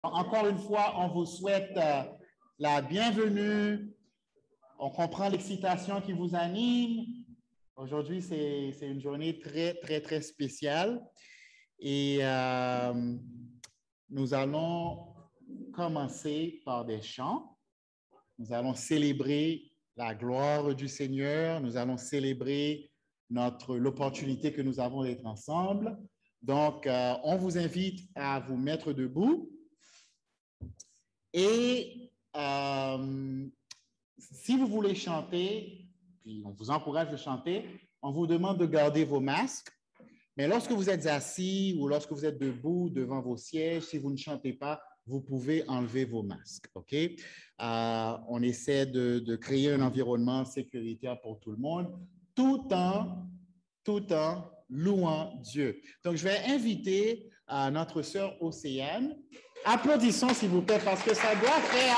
Encore une fois, on vous souhaite la bienvenue. On comprend l'excitation qui vous anime. Aujourd'hui, c'est une journée très spéciale. Et nous allons commencer par des chants. Nous allons célébrer la gloire du Seigneur. Nous allons célébrer l'opportunité que nous avons d'être ensemble. Donc, on vous invite à vous mettre debout. Et si vous voulez chanter, puis on vous encourage de chanter, on vous demande de garder vos masques. Mais lorsque vous êtes assis ou lorsque vous êtes debout devant vos sièges, si vous ne chantez pas, vous pouvez enlever vos masques, OK? On essaie de créer un environnement sécuritaire pour tout le monde, tout en louant Dieu. Donc, je vais inviter notre sœur Océane. Applaudissons, s'il vous plaît, parce que ça doit faire...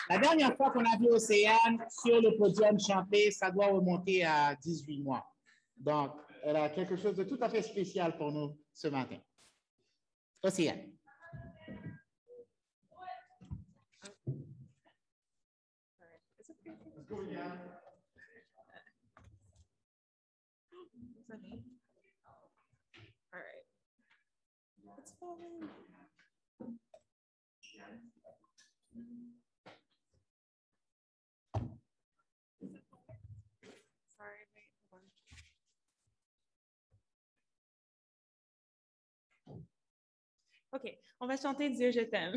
La dernière fois qu'on a vu Océane sur le podium chanter, ça doit remonter à 18 mois. Donc, elle a quelque chose de tout à fait spécial pour nous ce matin. Océane. All right. It's falling. Sorry, wait, hold on. OK, on va chanter Dieu, je t'aime.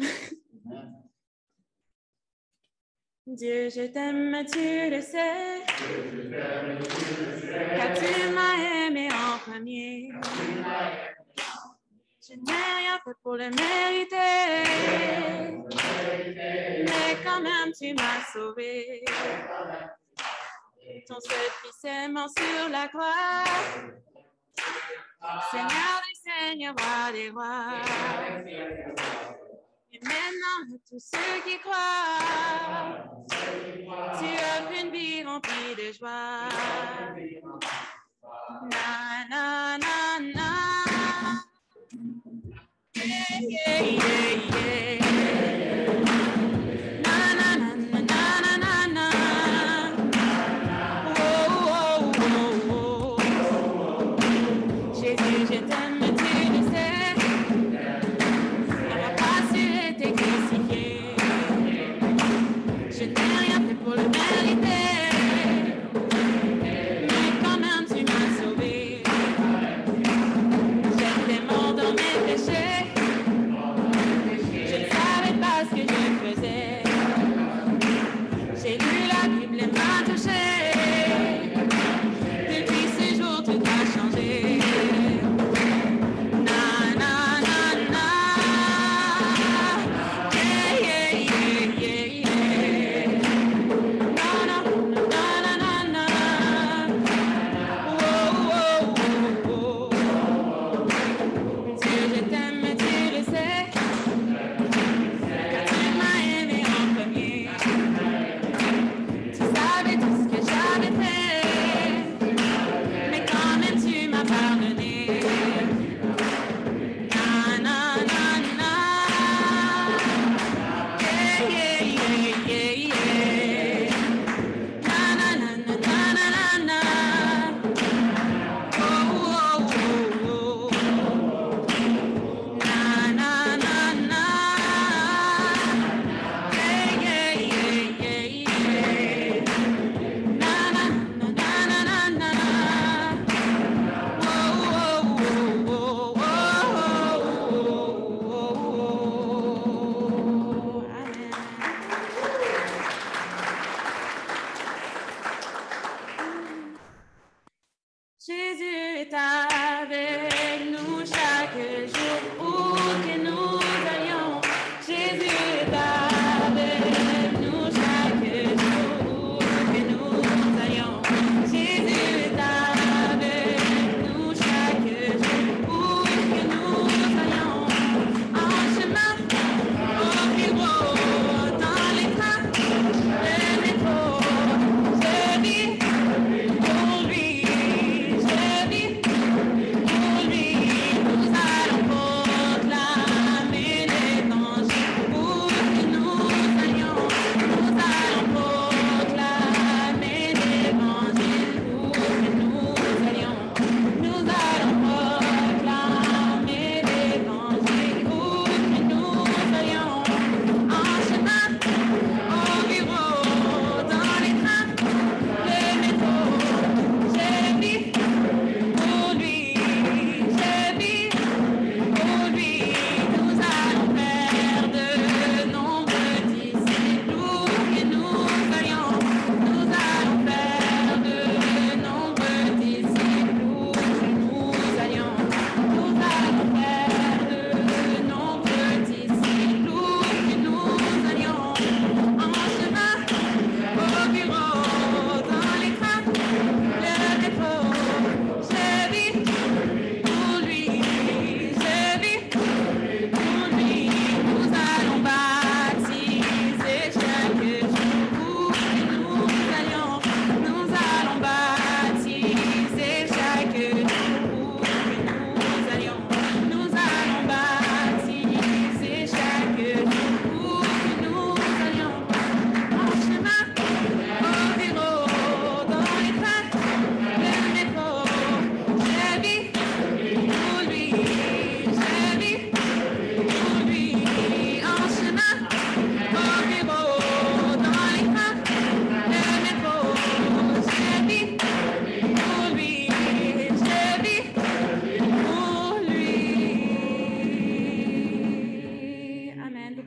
Dieu, je t'aime, tu le sais. Car tu m'as aimé en premier. Je n'ai rien fait pour le mériter. Mais quand même, tu m'as sauvé. Ton seul fils est mort sur la croix. Seigneur des seigneurs, roi des rois. Et maintenant, tous ceux qui croient, tu offres une vie remplie de joie. Na, na, na, na. Yeah, yeah, yeah, yeah. Na, na, na, na, na, na, na. Oh, oh, oh, oh. Jésus, je t'aime, tu le sais. À la croix, tu étais crucifié. Je n'ai rien fait pour le mériter. Mais quand même, tu m'as sauvé. J'étais mort dans mes péchés.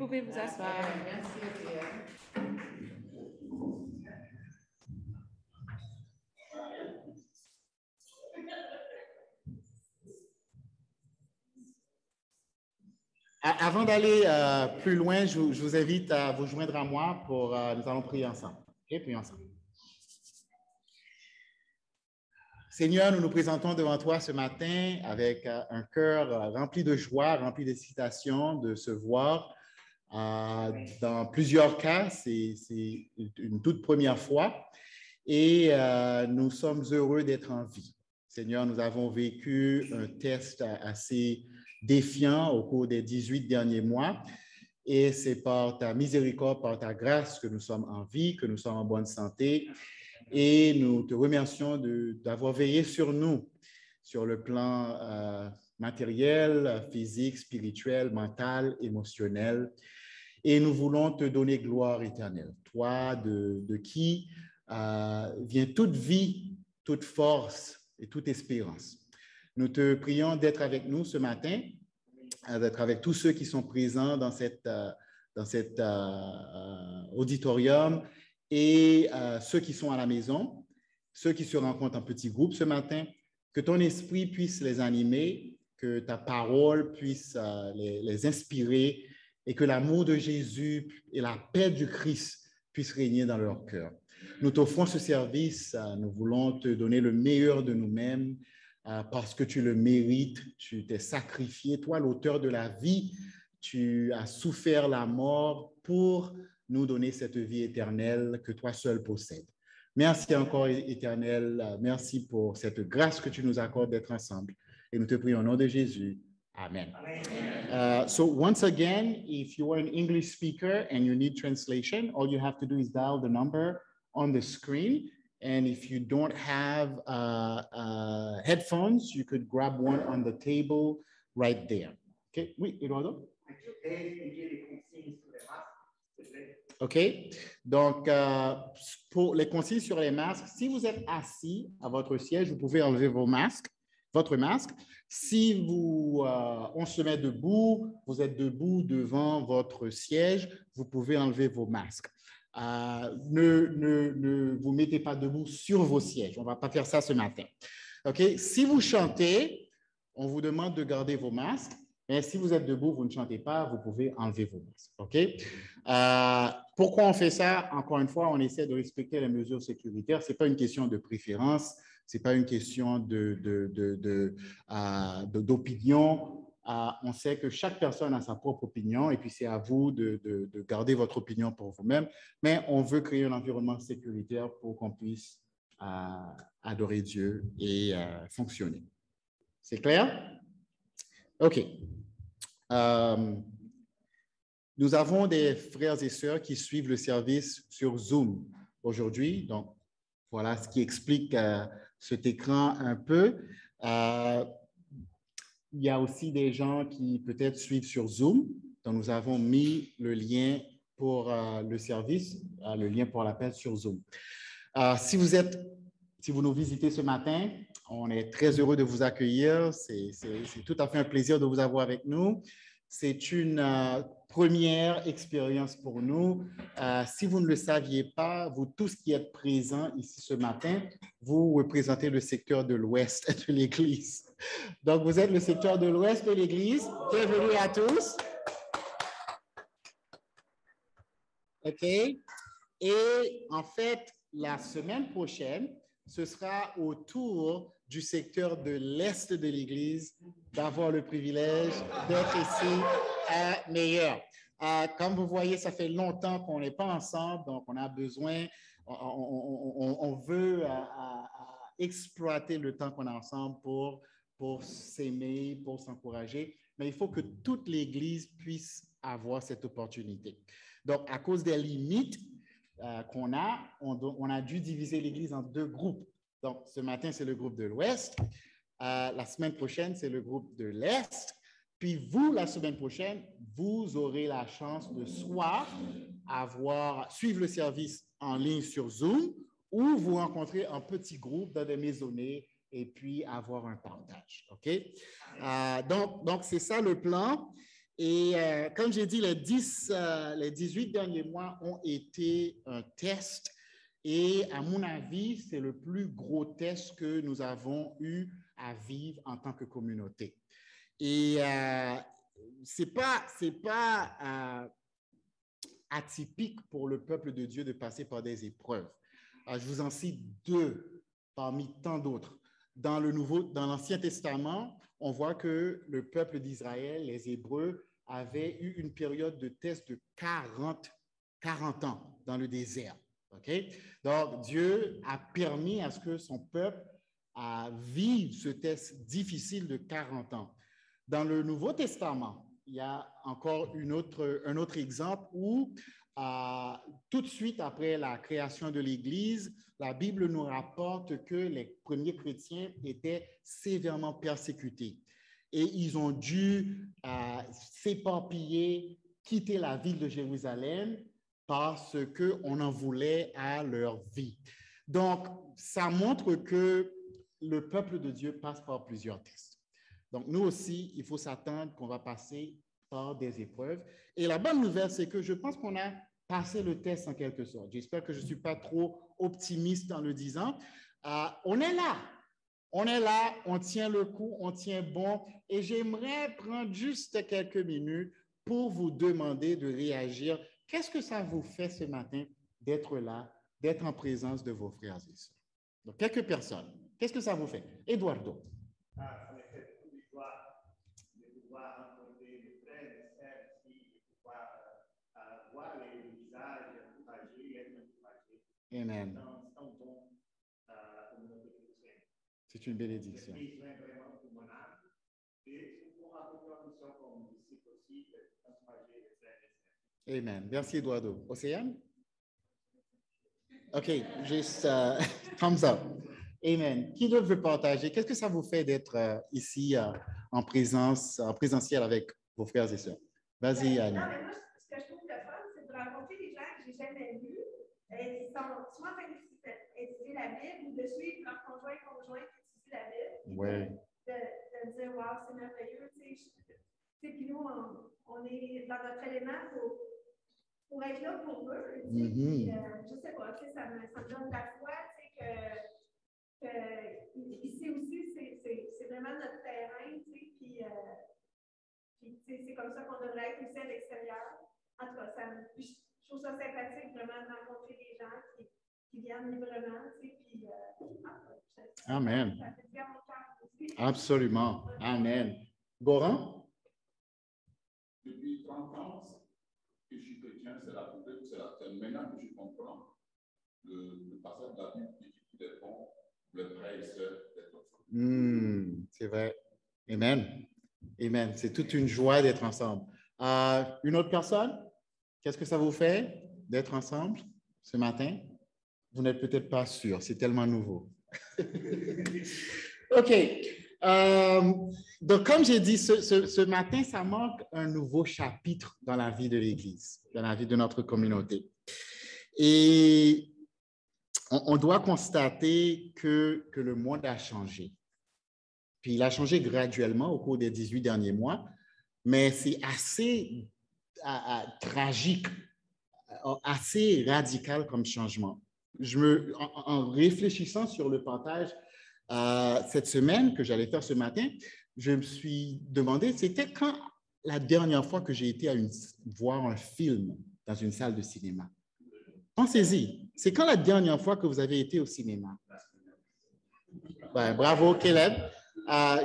pouvez vous asseoir. Avant d'aller plus loin, je vous invite à vous joindre à moi pour nous allons prier ensemble. OK, prions ensemble. Seigneur, nous nous présentons devant toi ce matin avec un cœur rempli de joie, rempli d'excitation de se voir. Dans plusieurs cas, c'est une toute première fois et nous sommes heureux d'être en vie. Seigneur, nous avons vécu un test assez défiant au cours des 18 derniers mois et c'est par ta miséricorde, par ta grâce que nous sommes en vie, que nous sommes en bonne santé et nous te remercions d'avoir veillé sur nous, sur le plan matériel, physique, spirituel, mental, émotionnel. Et nous voulons te donner gloire éternelle, toi de qui vient toute vie, toute force et toute espérance. Nous te prions d'être avec nous ce matin, d'être avec tous ceux qui sont présents dans cet auditorium et ceux qui sont à la maison, ceux qui se rencontrent en petits groupes ce matin, que ton esprit puisse les animer, que ta parole puisse les inspirer et que l'amour de Jésus et la paix du Christ puissent régner dans leur cœur. Nous t'offrons ce service, nous voulons te donner le meilleur de nous-mêmes parce que tu le mérites, tu t'es sacrifié, toi l'auteur de la vie, tu as souffert la mort pour nous donner cette vie éternelle que toi seul possèdes. Merci encore, Éternel, merci pour cette grâce que tu nous accordes d'être ensemble. Et nous te prions au nom de Jésus. Amen. So once again, if you are an English speaker and you need translation, all you have to do is dial the number on the screen. And if you don't have headphones, you could grab one on the table right there. Okay, oui, Eduardo? OK. Donc, pour les consignes sur les masques, si vous êtes assis à votre siège, vous pouvez enlever votre masque. Si on se met debout, vous êtes debout devant votre siège, vous pouvez enlever vos masques. Ne vous mettez pas debout sur vos sièges. On ne va pas faire ça ce matin. OK? Si vous chantez, on vous demande de garder vos masques. Mais si vous êtes debout, vous ne chantez pas, vous pouvez enlever vos masques. OK? Pourquoi on fait ça? Encore une fois, on essaie de respecter les mesures sécuritaires. Ce n'est pas une question de préférence, ce n'est pas une question d'opinion. On sait que chaque personne a sa propre opinion et puis c'est à vous de garder votre opinion pour vous-même. Mais on veut créer un environnement sécuritaire pour qu'on puisse adorer Dieu et fonctionner. C'est clair? OK. Nous avons des frères et sœurs qui suivent le service sur Zoom aujourd'hui. Donc, voilà ce qui explique cet écran un peu. Il y a aussi des gens qui peut-être suivent sur Zoom. Donc, nous avons mis le lien pour le service, le lien pour l'appel sur Zoom. Si vous nous visitez ce matin, on est très heureux de vous accueillir. C'est tout à fait un plaisir de vous avoir avec nous. C'est une première expérience pour nous. Si vous ne le saviez pas, vous tous qui êtes présents ici ce matin, vous représentez le secteur de l'Ouest de l'Église. Donc, vous êtes le secteur de l'Ouest de l'Église. Bienvenue à tous. OK. Et en fait, la semaine prochaine, ce sera au tour du secteur de l'Est de l'Église d'avoir le privilège d'être ici à Meilleur. Comme vous voyez, ça fait longtemps qu'on n'est pas ensemble, donc on a besoin, on veut exploiter le temps qu'on a ensemble pour s'aimer, pour s'encourager, mais il faut que toute l'Église puisse avoir cette opportunité. Donc, à cause des limites qu'on a, on a dû diviser l'Église en deux groupes. Donc, ce matin, c'est le groupe de l'Ouest. La semaine prochaine, c'est le groupe de l'Est. Puis vous, la semaine prochaine, vous aurez la chance de soit suivre le service en ligne sur Zoom ou vous rencontrer en petits groupes dans des maisonnées et puis avoir un partage. OK? Donc c'est ça le plan. Et comme j'ai dit, les 18 derniers mois ont été un test. Et à mon avis, c'est le plus gros test que nous avons eu à vivre en tant que communauté. Et c'est pas atypique pour le peuple de Dieu de passer par des épreuves. Je vous en cite deux parmi tant d'autres. Dans l'Ancien Testament, on voit que le peuple d'Israël, les Hébreux, avaient eu une période de test de 40 ans dans le désert. Okay? Donc, Dieu a permis à ce que son peuple vive ce test difficile de 40 ans. Dans le Nouveau Testament, il y a encore un autre exemple où tout de suite après la création de l'Église, la Bible nous rapporte que les premiers chrétiens étaient sévèrement persécutés et ils ont dû s'éparpiller, quitter la ville de Jérusalem parce qu'on en voulait à leur vie. Donc, ça montre que le peuple de Dieu passe par plusieurs tests. Donc, nous aussi, il faut s'attendre qu'on va passer par des épreuves. Et la bonne nouvelle, c'est que je pense qu'on a passé le test en quelque sorte. J'espère que je ne suis pas trop optimiste en le disant. On est là, on tient le coup, on tient bon. Et j'aimerais prendre juste quelques minutes pour vous demander de réagir. Qu'est-ce que ça vous fait ce matin d'être là, d'être en présence de vos frères et sœurs? Donc, quelques personnes. Qu'est-ce que ça vous fait? Eduardo. Ça me fait beaucoup de joie de pouvoir rencontrer mes frères et sœurs ici, de pouvoir voir les visages encouragés, être encouragés. Amen. C'est un bon communauté chrétienne. C'est une bénédiction. J'ai besoin vraiment pour mon âme. Et pour accomplir la mission comme disciple aussi, d'encourager les frères et sœurs. Amen. Merci, Eduardo. Océane? OK, juste thumbs up. Amen. Qui d'autre veut partager? Qu'est-ce que ça vous fait d'être ici en présentiel avec vos frères et sœurs? Vas-y, Annie. Non, mais moi, ce que je trouve le fun, c'est de rencontrer des gens que je n'ai jamais vus. Ils sont soit en train d'étudier la Bible ou de suivre leur conjoint qui étudie la Bible. Ouais. De me dire, wow, c'est merveilleux. Puis nous, on est dans notre élément pour être là pour eux. Puis, je ne sais pas, ça me donne la foi que ici aussi, c'est vraiment notre terrain. Puis c'est comme ça qu'on devrait être aussi à l'extérieur. En tout cas, je trouve ça sympathique vraiment de rencontrer des gens qui viennent librement. Puis, Amen. Ça fait bien mon cœur aussi. Absolument. Amen. Goran? Depuis 30 ans que je suis chrétien, c'est maintenant que je comprends le passage de la Bible qui dit qu'il est bon pour les frères et sœurs d'être ensemble. C'est vrai. Amen. Amen. C'est toute une joie d'être ensemble. Une autre personne? Qu'est-ce que ça vous fait d'être ensemble ce matin? Vous n'êtes peut-être pas sûr, c'est tellement nouveau. OK. Donc, comme j'ai dit, ce matin, ça marque un nouveau chapitre dans la vie de l'Église, dans la vie de notre communauté. Et on doit constater que le monde a changé. Puis il a changé graduellement au cours des 18 derniers mois, mais c'est assez tragique, assez radical comme changement. En réfléchissant sur le partage cette semaine que j'allais faire ce matin, je me suis demandé, c'était quand la dernière fois que j'ai été voir un film dans une salle de cinéma? Pensez-y, c'est quand la dernière fois que vous avez été au cinéma? Bravo, Caleb.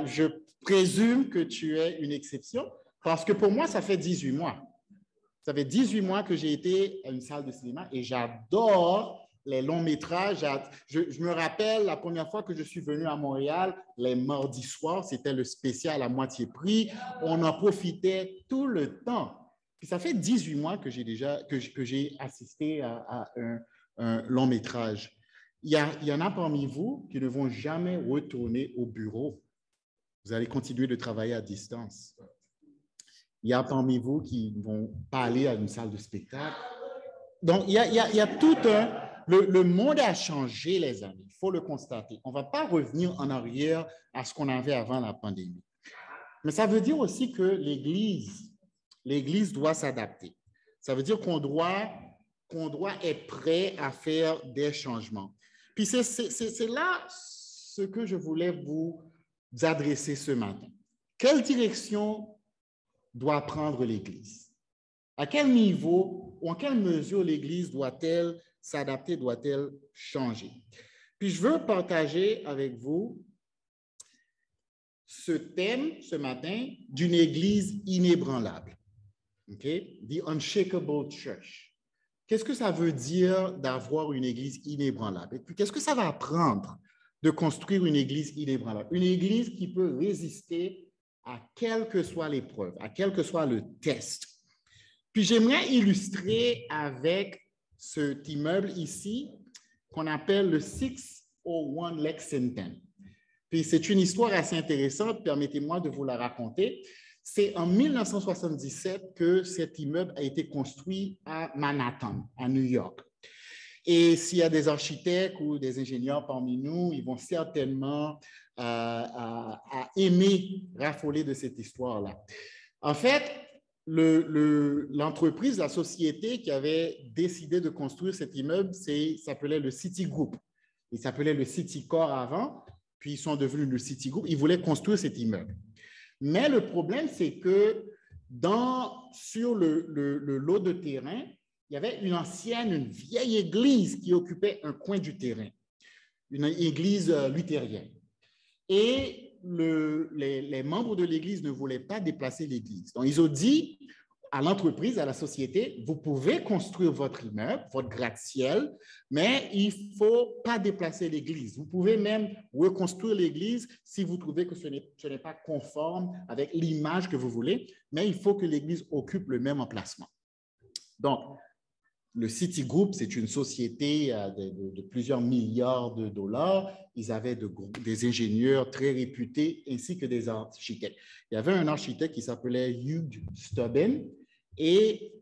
Je présume que tu es une exception parce que pour moi, ça fait 18 mois. Ça fait 18 mois que j'ai été à une salle de cinéma et j'adore les longs métrages. Je me rappelle la première fois que je suis venu à Montréal, les mardis soirs, c'était le spécial à moitié prix. On en profitait tout le temps. Puis ça fait 18 mois que j'ai assisté à un long métrage. Il y en a parmi vous qui ne vont jamais retourner au bureau. Vous allez continuer de travailler à distance. Il y a parmi vous qui ne vont pas aller à une salle de spectacle. Donc, il y a tout un... Le monde a changé, les amis. Il faut le constater. On ne va pas revenir en arrière à ce qu'on avait avant la pandémie. Mais ça veut dire aussi que l'Église l'Église doit s'adapter. Ça veut dire qu'on doit être prêt à faire des changements. Puis c'est là ce que je voulais vous adresser ce matin. Quelle direction doit prendre l'Église? À quel niveau ou en quelle mesure l'Église doit-elle s'adapter, doit-elle changer? Puis je veux partager avec vous ce thème ce matin d'une Église inébranlable. Okay? The Unshakable Church. Qu'est-ce que ça veut dire d'avoir une Église inébranlable? Et puis, qu'est-ce que ça va prendre de construire une Église inébranlable? Une Église qui peut résister à quelle que soit l'épreuve, à quel que soit le test. Puis, j'aimerais illustrer avec cet immeuble ici qu'on appelle le 601 Lexington. Puis, c'est une histoire assez intéressante, permettez-moi de vous la raconter. C'est en 1977 que cet immeuble a été construit à Manhattan, à New York. Et s'il y a des architectes ou des ingénieurs parmi nous, ils vont certainement aimer raffoler de cette histoire-là. En fait, l'entreprise, la société qui avait décidé de construire cet immeuble, s'appelait le Citigroup. Il s'appelait le Citicorp avant, puis ils sont devenus le Citigroup. Ils voulaient construire cet immeuble. Mais le problème, c'est que sur le lot de terrain, il y avait une vieille église qui occupait un coin du terrain, une église luthérienne. Et les membres de l'église ne voulaient pas déplacer l'église. Donc, ils ont dit à l'entreprise, à la société, vous pouvez construire votre immeuble, votre gratte-ciel, mais il ne faut pas déplacer l'église. Vous pouvez même reconstruire l'église si vous trouvez que ce n'est pas conforme avec l'image que vous voulez, mais il faut que l'église occupe le même emplacement. Donc, le Citigroup, c'est une société de plusieurs milliards de dollars. Ils avaient des ingénieurs très réputés ainsi que des architectes. Il y avait un architecte qui s'appelait Hugh Steuben et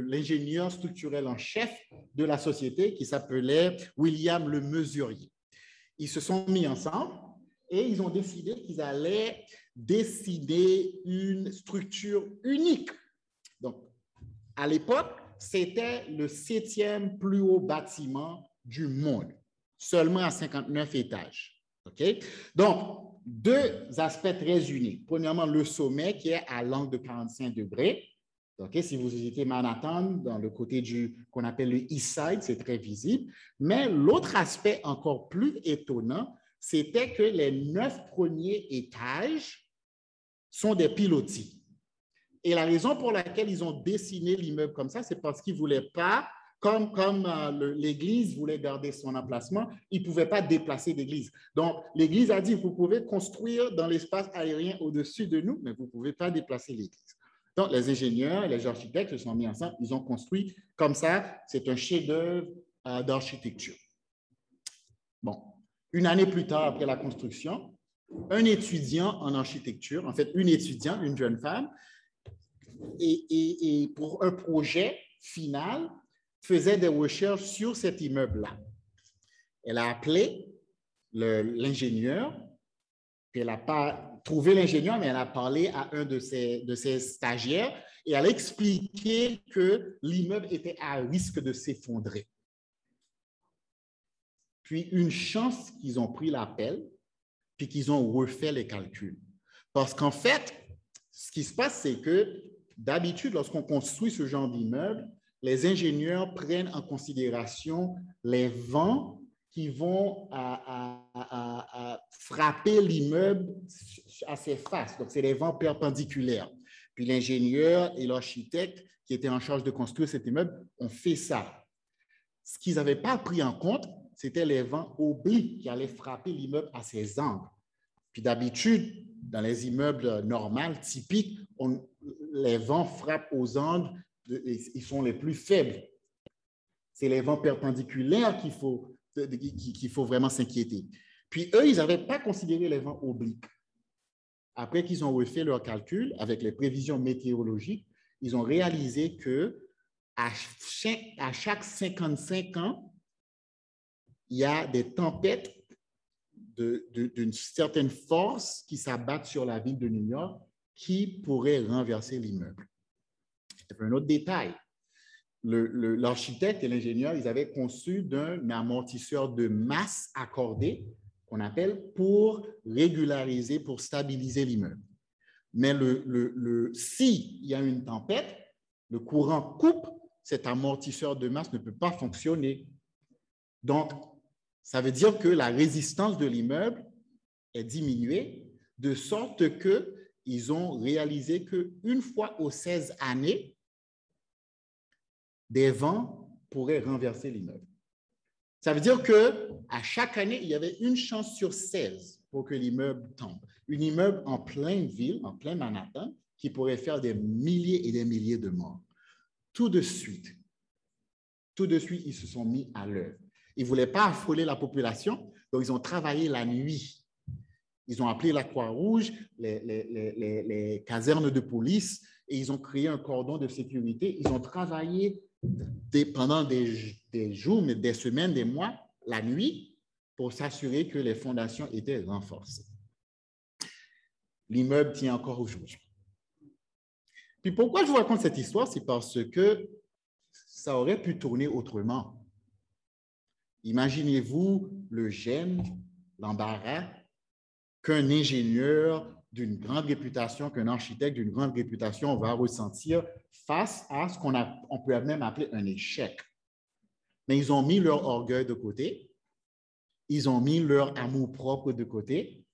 l'ingénieur structurel en chef de la société qui s'appelait William Le Mesurier. Ils se sont mis ensemble et ils ont décidé qu'ils allaient dessiner une structure unique. Donc, à l'époque, c'était le 7e plus haut bâtiment du monde, seulement à 59 étages. Okay? Donc, deux aspects très uniques. Premièrement, le sommet qui est à l'angle de 45 degrés. Okay? Si vous visitez Manhattan, dans le côté qu'on appelle le East Side, c'est très visible. Mais l'autre aspect encore plus étonnant, c'était que les 9 premiers étages sont des pilotis. Et la raison pour laquelle ils ont dessiné l'immeuble comme ça, c'est parce qu'ils ne voulaient pas, comme l'Église voulait garder son emplacement, ils ne pouvaient pas déplacer l'Église. Donc, l'Église a dit, vous pouvez construire dans l'espace aérien au-dessus de nous, mais vous ne pouvez pas déplacer l'Église. Donc, les ingénieurs et les architectes se sont mis ensemble, ils ont construit comme ça. C'est un chef-d'œuvre d'architecture. Bon, une année plus tard, après la construction, un étudiant en architecture, en fait, une étudiante, une jeune femme, et pour un projet final, faisait des recherches sur cet immeuble-là. Elle a appelé l'ingénieur, puis elle n'a pas trouvé l'ingénieur, mais elle a parlé à un de ses stagiaires et elle a expliqué que l'immeuble était à risque de s'effondrer. Puis une chance qu'ils ont pris l'appel, puis qu'ils ont refait les calculs. Parce qu'en fait, ce qui se passe, c'est que d'habitude, lorsqu'on construit ce genre d'immeuble, les ingénieurs prennent en considération les vents qui vont frapper l'immeuble à ses faces. Donc, c'est les vents perpendiculaires. Puis l'ingénieur et l'architecte qui étaient en charge de construire cet immeuble ont fait ça. Ce qu'ils n'avaient pas pris en compte, c'était les vents obliques qui allaient frapper l'immeuble à ses angles. Puis d'habitude, dans les immeubles normaux, typiques, les vents frappent aux angles, ils sont les plus faibles. C'est les vents perpendiculaires qu'il faut vraiment s'inquiéter. Puis eux, ils n'avaient pas considéré les vents obliques. Après qu'ils ont refait leurs calculs avec les prévisions météorologiques, ils ont réalisé qu'à chaque 55 ans, il y a des tempêtes d'une certaine force qui s'abattent sur la ville de New York qui pourrait renverser l'immeuble. Un autre détail, l'architecte et l'ingénieur, ils avaient conçu un amortisseur de masse accordé qu'on appelle pour régulariser, pour stabiliser l'immeuble. Mais s'il y a une tempête, le courant coupe, cet amortisseur de masse ne peut pas fonctionner. Donc, ça veut dire que la résistance de l'immeuble est diminuée, de sorte qu'ils ont réalisé qu'une fois aux 16 années, des vents pourraient renverser l'immeuble. Ça veut dire qu'à chaque année, il y avait une chance sur 16 pour que l'immeuble tombe. Un immeuble en pleine ville, en plein Manhattan, qui pourrait faire des milliers et des milliers de morts. Tout de suite, ils se sont mis à l'œuvre. Ils ne voulaient pas affoler la population, donc ils ont travaillé la nuit. Ils ont appelé la Croix-Rouge, les casernes de police, et ils ont créé un cordon de sécurité. Ils ont travaillé pendant des jours, mais des semaines, des mois, la nuit, pour s'assurer que les fondations étaient renforcées. L'immeuble tient encore aujourd'hui. Puis pourquoi je vous raconte cette histoire? C'est parce que ça aurait pu tourner autrement. Imaginez-vous le gêne, l'embarras qu'un ingénieur d'une grande réputation, qu'un architecte d'une grande réputation va ressentir face à ce qu'on peut même appeler un échec. Mais ils ont mis leur orgueil de côté, ils ont mis leur amour-propre de côté,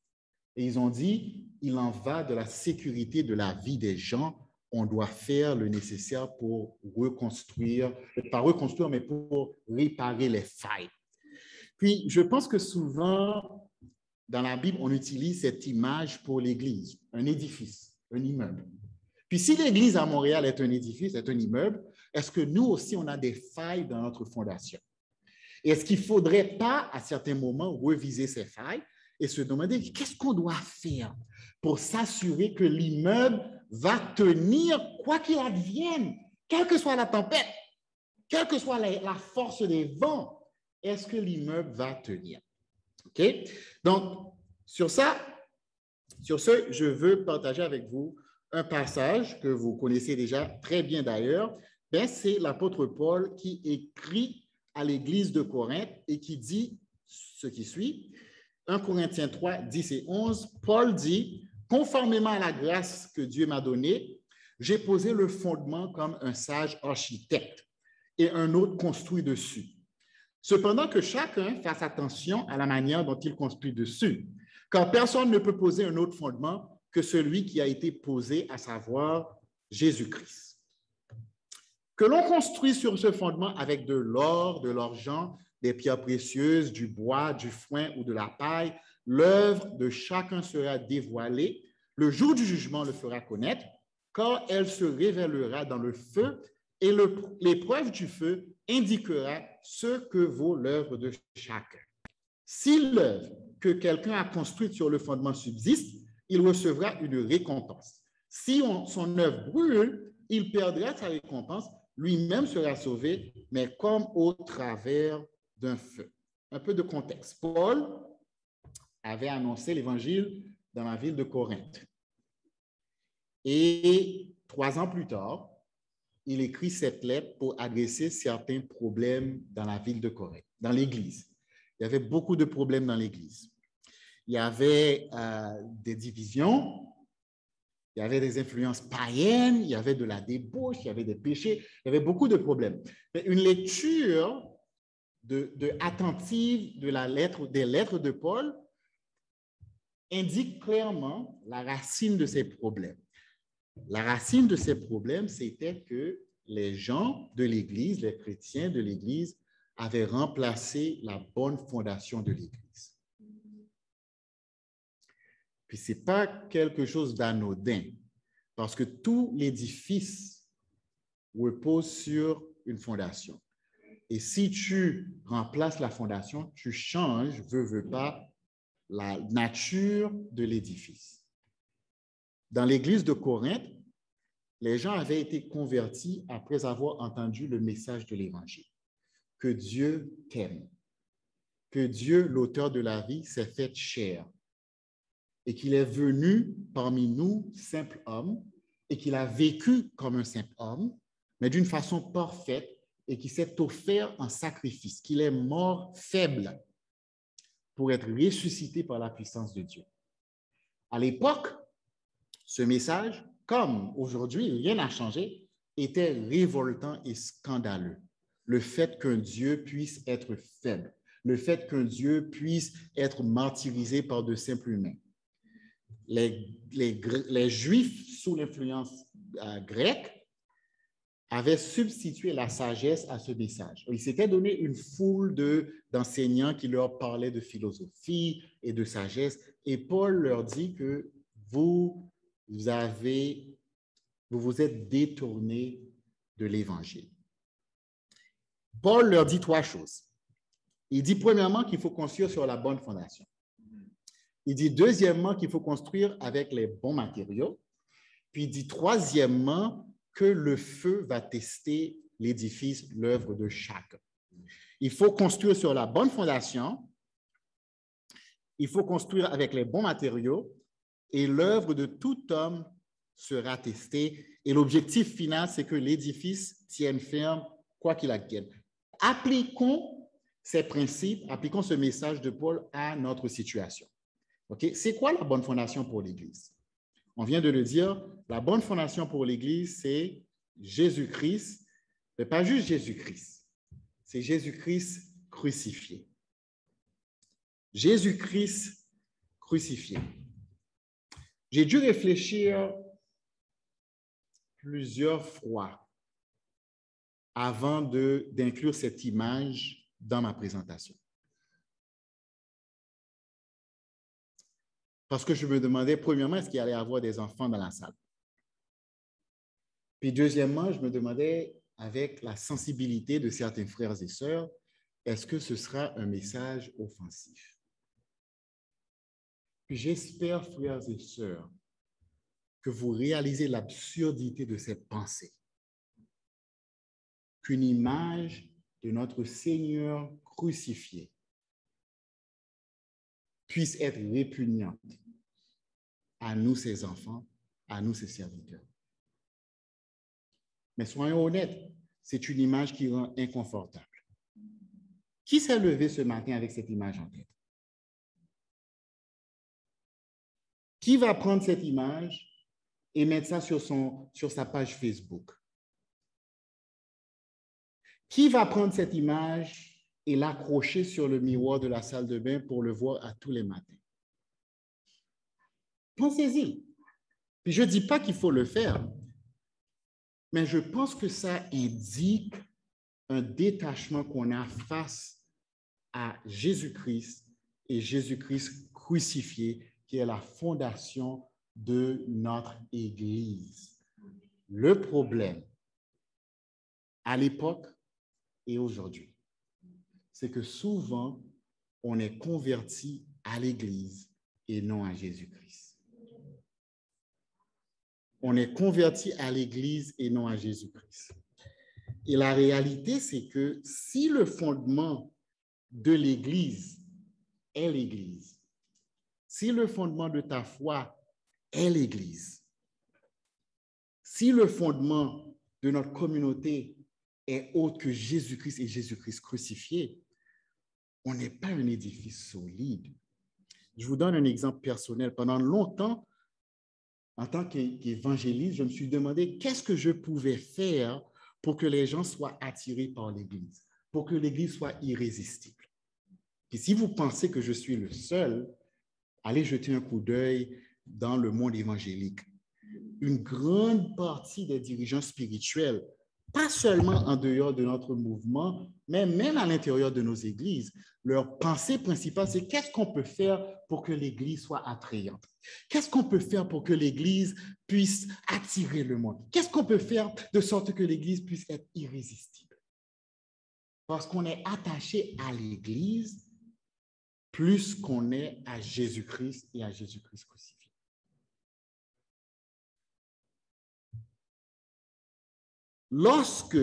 et ils ont dit, il en va de la sécurité de la vie des gens, on doit faire le nécessaire pour reconstruire, pas reconstruire, mais pour réparer les failles. Puis, je pense que souvent, dans la Bible, on utilise cette image pour l'Église, un édifice, un immeuble. Puis, si l'Église à Montréal est un édifice, est un immeuble, est-ce que nous aussi, on a des failles dans notre fondation? Et est-ce qu'il ne faudrait pas, à certains moments, reviser ces failles et se demander qu'est-ce qu'on doit faire pour s'assurer que l'immeuble va tenir quoi qu'il advienne, quelle que soit la tempête, quelle que soit la force des vents, est-ce que l'immeuble va tenir? OK? Donc, sur ce, je veux partager avec vous un passage que vous connaissez déjà très bien d'ailleurs. C'est l'apôtre Paul qui écrit à l'église de Corinthe et qui dit ce qui suit. 1 Corinthiens 3, 10 et 11, Paul dit, « Conformément à la grâce que Dieu m'a donnée, j'ai posé le fondement comme un sage architecte et un autre construit dessus. Cependant que chacun fasse attention à la manière dont il construit dessus, car personne ne peut poser un autre fondement que celui qui a été posé, à savoir Jésus-Christ. Que l'on construit sur ce fondement avec de l'or, de l'argent, des pierres précieuses, du bois, du foin ou de la paille, l'œuvre de chacun sera dévoilée. Le jour du jugement le fera connaître, car elle se révélera dans le feu et l'épreuve du feu indiquera ce que vaut l'œuvre de chacun. Si l'œuvre que quelqu'un a construite sur le fondement subsiste, il recevra une récompense. Si son œuvre brûle, il perdra sa récompense, lui-même sera sauvé, mais comme au travers d'un feu. Un peu de contexte. Paul avait annoncé l'évangile dans la ville de Corinthe. Et 3 ans plus tard, il écrit cette lettre pour adresser certains problèmes dans la ville de Corinthe, dans l'Église. Il y avait beaucoup de problèmes dans l'Église. Il y avait des divisions, il y avait des influences païennes, il y avait de la débauche, il y avait des péchés, il y avait beaucoup de problèmes. Mais une lecture attentive des lettres de Paul indique clairement la racine de ces problèmes. La racine de ces problèmes, c'était que les gens de l'Église, les chrétiens de l'Église, avaient remplacé la bonne fondation de l'Église. Puis ce n'est pas quelque chose d'anodin, parce que tout l'édifice repose sur une fondation. Et si tu remplaces la fondation, tu changes, veux pas, la nature de l'édifice. Dans l'église de Corinthe, les gens avaient été convertis après avoir entendu le message de l'Évangile. Que Dieu t'aime, que Dieu, l'auteur de la vie, s'est fait chair et qu'il est venu parmi nous, simple homme, et qu'il a vécu comme un simple homme, mais d'une façon parfaite, et qui s'est offert en sacrifice, qu'il est mort faible pour être ressuscité par la puissance de Dieu. À l'époque, ce message, comme aujourd'hui, rien n'a changé, était révoltant et scandaleux. Le fait qu'un Dieu puisse être faible, le fait qu'un Dieu puisse être martyrisé par de simples humains. Les Juifs, sous l'influence grecque, avaient substitué la sagesse à ce message. Ils s'étaient donné une foule d'enseignants qui leur parlaient de philosophie et de sagesse, et Paul leur dit que vous vous êtes détournés de l'Évangile. Paul leur dit trois choses. Il dit premièrement qu'il faut construire sur la bonne fondation. Il dit deuxièmement qu'il faut construire avec les bons matériaux. Puis il dit troisièmement que le feu va tester l'édifice, l'œuvre de chacun. Il faut construire sur la bonne fondation, il faut construire avec les bons matériaux et l'œuvre de tout homme sera testée. Et l'objectif final, c'est que l'édifice tienne ferme, quoi qu'il advienne. Appliquons ces principes, appliquons ce message de Paul à notre situation. Okay? C'est quoi la bonne fondation pour l'Église? On vient de le dire, la bonne fondation pour l'Église, c'est Jésus-Christ, mais pas juste Jésus-Christ, c'est Jésus-Christ crucifié. Jésus-Christ crucifié. J'ai dû réfléchir plusieurs fois avant d'inclure cette image dans ma présentation. Parce que je me demandais, premièrement, est-ce qu'il y allait y avoir des enfants dans la salle? Puis deuxièmement, je me demandais, avec la sensibilité de certains frères et sœurs, est-ce que ce sera un message offensif? Puis j'espère, frères et sœurs, que vous réalisez l'absurdité de cette pensée. Qu'une image de notre Seigneur crucifié puisse être répugnante à nous, ses enfants, à nous, ses serviteurs. Mais soyons honnêtes, c'est une image qui rend inconfortable. Qui s'est levé ce matin avec cette image en tête? Qui va prendre cette image et mettre ça sur sa page Facebook? Qui va prendre cette image et l'accrocher sur le miroir de la salle de bain pour le voir à tous les matins? Pensez-y. Puis je ne dis pas qu'il faut le faire, mais je pense que ça indique un détachement qu'on a face à Jésus-Christ et Jésus-Christ crucifié, qui est la fondation de notre Église. Le problème, à l'époque et aujourd'hui, c'est que souvent, on est converti à l'Église et non à Jésus-Christ. On est converti à l'Église et non à Jésus-Christ. Et la réalité, c'est que si le fondement de l'Église est l'Église, si le fondement de ta foi est l'Église, si le fondement de notre communauté est autre que Jésus-Christ et Jésus-Christ crucifié, on n'est pas un édifice solide. Je vous donne un exemple personnel. Pendant longtemps, en tant qu'évangéliste, je me suis demandé qu'est-ce que je pouvais faire pour que les gens soient attirés par l'Église, pour que l'Église soit irrésistible. Et si vous pensez que je suis le seul, allez jeter un coup d'œil dans le monde évangélique. Une grande partie des dirigeants spirituels, pas seulement en dehors de notre mouvement, mais même à l'intérieur de nos églises, leur pensée principale, c'est qu'est-ce qu'on peut faire pour que l'Église soit attrayante? Qu'est-ce qu'on peut faire pour que l'Église puisse attirer le monde? Qu'est-ce qu'on peut faire de sorte que l'Église puisse être irrésistible? Parce qu'on est attaché à l'Église plus qu'on est à Jésus-Christ et à Jésus-Christ crucifié. Lorsque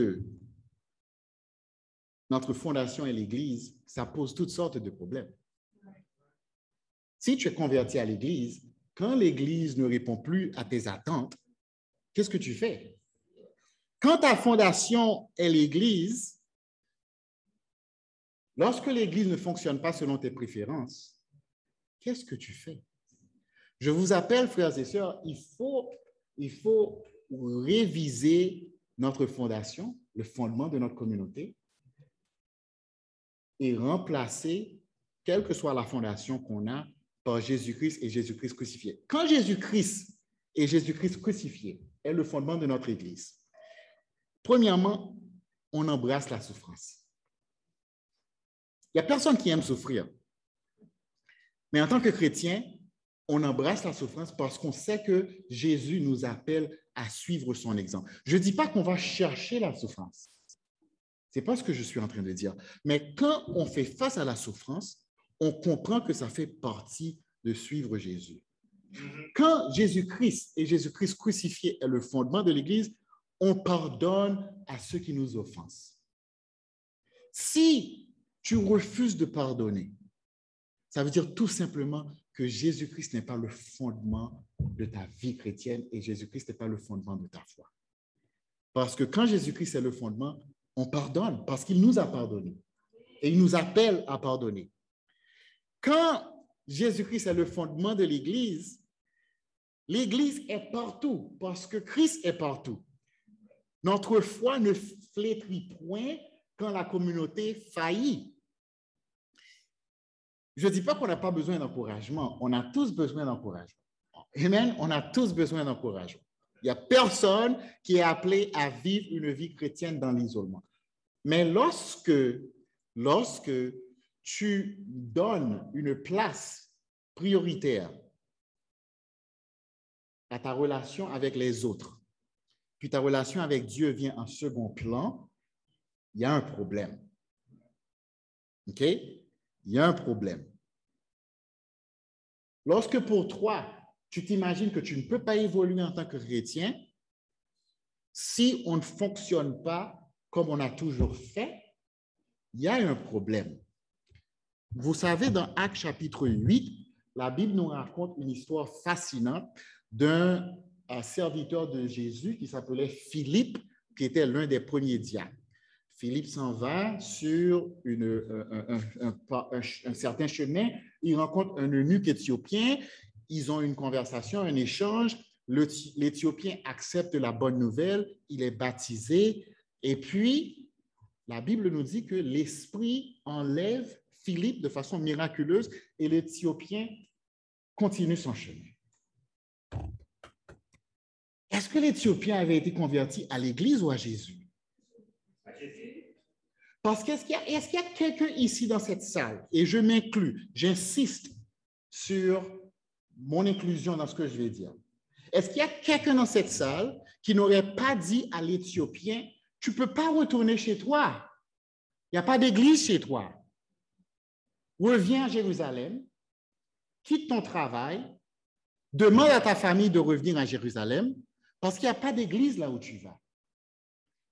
notre fondation est l'Église, ça pose toutes sortes de problèmes. Si tu es converti à l'Église, quand l'Église ne répond plus à tes attentes, qu'est-ce que tu fais? Quand ta fondation est l'Église, lorsque l'Église ne fonctionne pas selon tes préférences, qu'est-ce que tu fais? Je vous appelle, frères et sœurs, il faut réviser notre fondation, le fondement de notre communauté, et remplacer, quelle que soit la fondation qu'on a, par Jésus-Christ et Jésus-Christ crucifié. Quand Jésus-Christ et Jésus-Christ crucifié est le fondement de notre Église, premièrement, on embrasse la souffrance. Il n'y a personne qui aime souffrir. Mais en tant que chrétien, on embrasse la souffrance parce qu'on sait que Jésus nous appelle à suivre son exemple. Je ne dis pas qu'on va chercher la souffrance. Ce n'est pas ce que je suis en train de dire. Mais quand on fait face à la souffrance, on comprend que ça fait partie de suivre Jésus. Quand Jésus-Christ et Jésus-Christ crucifié est le fondement de l'Église, on pardonne à ceux qui nous offensent. Si tu refuses de pardonner, ça veut dire tout simplement que Jésus-Christ n'est pas le fondement de ta vie chrétienne et Jésus-Christ n'est pas le fondement de ta foi. Parce que quand Jésus-Christ est le fondement, on pardonne parce qu'il nous a pardonné et il nous appelle à pardonner. Quand Jésus-Christ est le fondement de l'Église, l'Église est partout parce que Christ est partout. Notre foi ne flétrit point quand la communauté faillit. Je ne dis pas qu'on n'a pas besoin d'encouragement. On a tous besoin d'encouragement. Amen. On a tous besoin d'encouragement. Il n'y a personne qui est appelé à vivre une vie chrétienne dans l'isolement. Mais lorsque tu donnes une place prioritaire à ta relation avec les autres, puis ta relation avec Dieu vient en second plan, il y a un problème. OK? Il y a un problème. Lorsque pour toi, tu t'imagines que tu ne peux pas évoluer en tant que chrétien, si on ne fonctionne pas comme on a toujours fait, il y a un problème. Vous savez, dans Actes chapitre 8, la Bible nous raconte une histoire fascinante d'un serviteur de Jésus qui s'appelait Philippe, qui était l'un des premiers diacres. Philippe s'en va sur un certain chemin, il rencontre un eunuque éthiopien, ils ont une conversation, un échange, l'Éthiopien accepte la bonne nouvelle, il est baptisé, et puis la Bible nous dit que l'Esprit enlève Philippe de façon miraculeuse et l'Éthiopien continue son chemin. Est-ce que l'Éthiopien avait été converti à l'Église ou à Jésus? Parce qu'est-ce qu'il y a quelqu'un ici dans cette salle, et je m'inclus, j'insiste sur mon inclusion dans ce que je vais dire. Est-ce qu'il y a quelqu'un dans cette salle qui n'aurait pas dit à l'Éthiopien, tu ne peux pas retourner chez toi, il n'y a pas d'église chez toi. Reviens à Jérusalem, quitte ton travail, demande à ta famille de revenir à Jérusalem, parce qu'il n'y a pas d'église là où tu vas.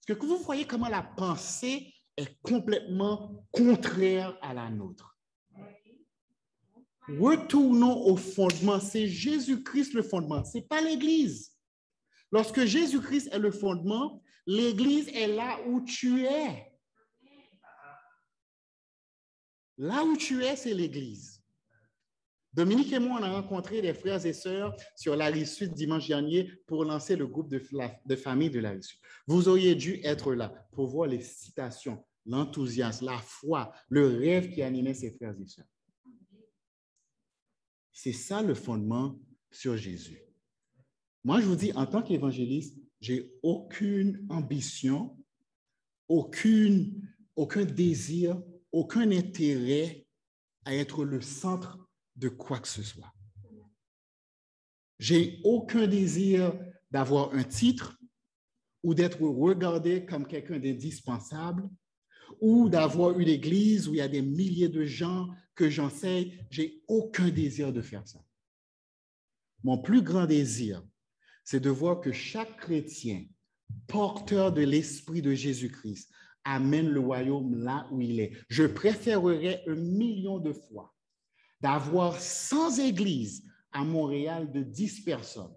Parce que vous voyez comment la pensée est complètement contraire à la nôtre. Retournons au fondement. C'est Jésus-Christ le fondement, ce n'est pas l'Église. Lorsque Jésus-Christ est le fondement, l'Église est là où tu es. Là où tu es, c'est l'Église. Dominique et moi, on a rencontré des frères et sœurs sur la rive sud dimanche dernier pour lancer le groupe de famille de la rive sud. Vous auriez dû être là pour voir les citations, l'enthousiasme, la foi, le rêve qui animait ces frères et sœurs. C'est ça le fondement sur Jésus. Moi, je vous dis, en tant qu'évangéliste, j'ai aucune ambition, aucun désir, aucun intérêt à être le centre de quoi que ce soit. J'ai aucun désir d'avoir un titre ou d'être regardé comme quelqu'un d'indispensable ou d'avoir une église où il y a des milliers de gens que j'enseigne. J'ai aucun désir de faire ça. Mon plus grand désir, c'est de voir que chaque chrétien, porteur de l'Esprit de Jésus-Christ, amène le royaume là où il est. Je préférerais 1 million de fois d'avoir 100 églises à Montréal de 10 personnes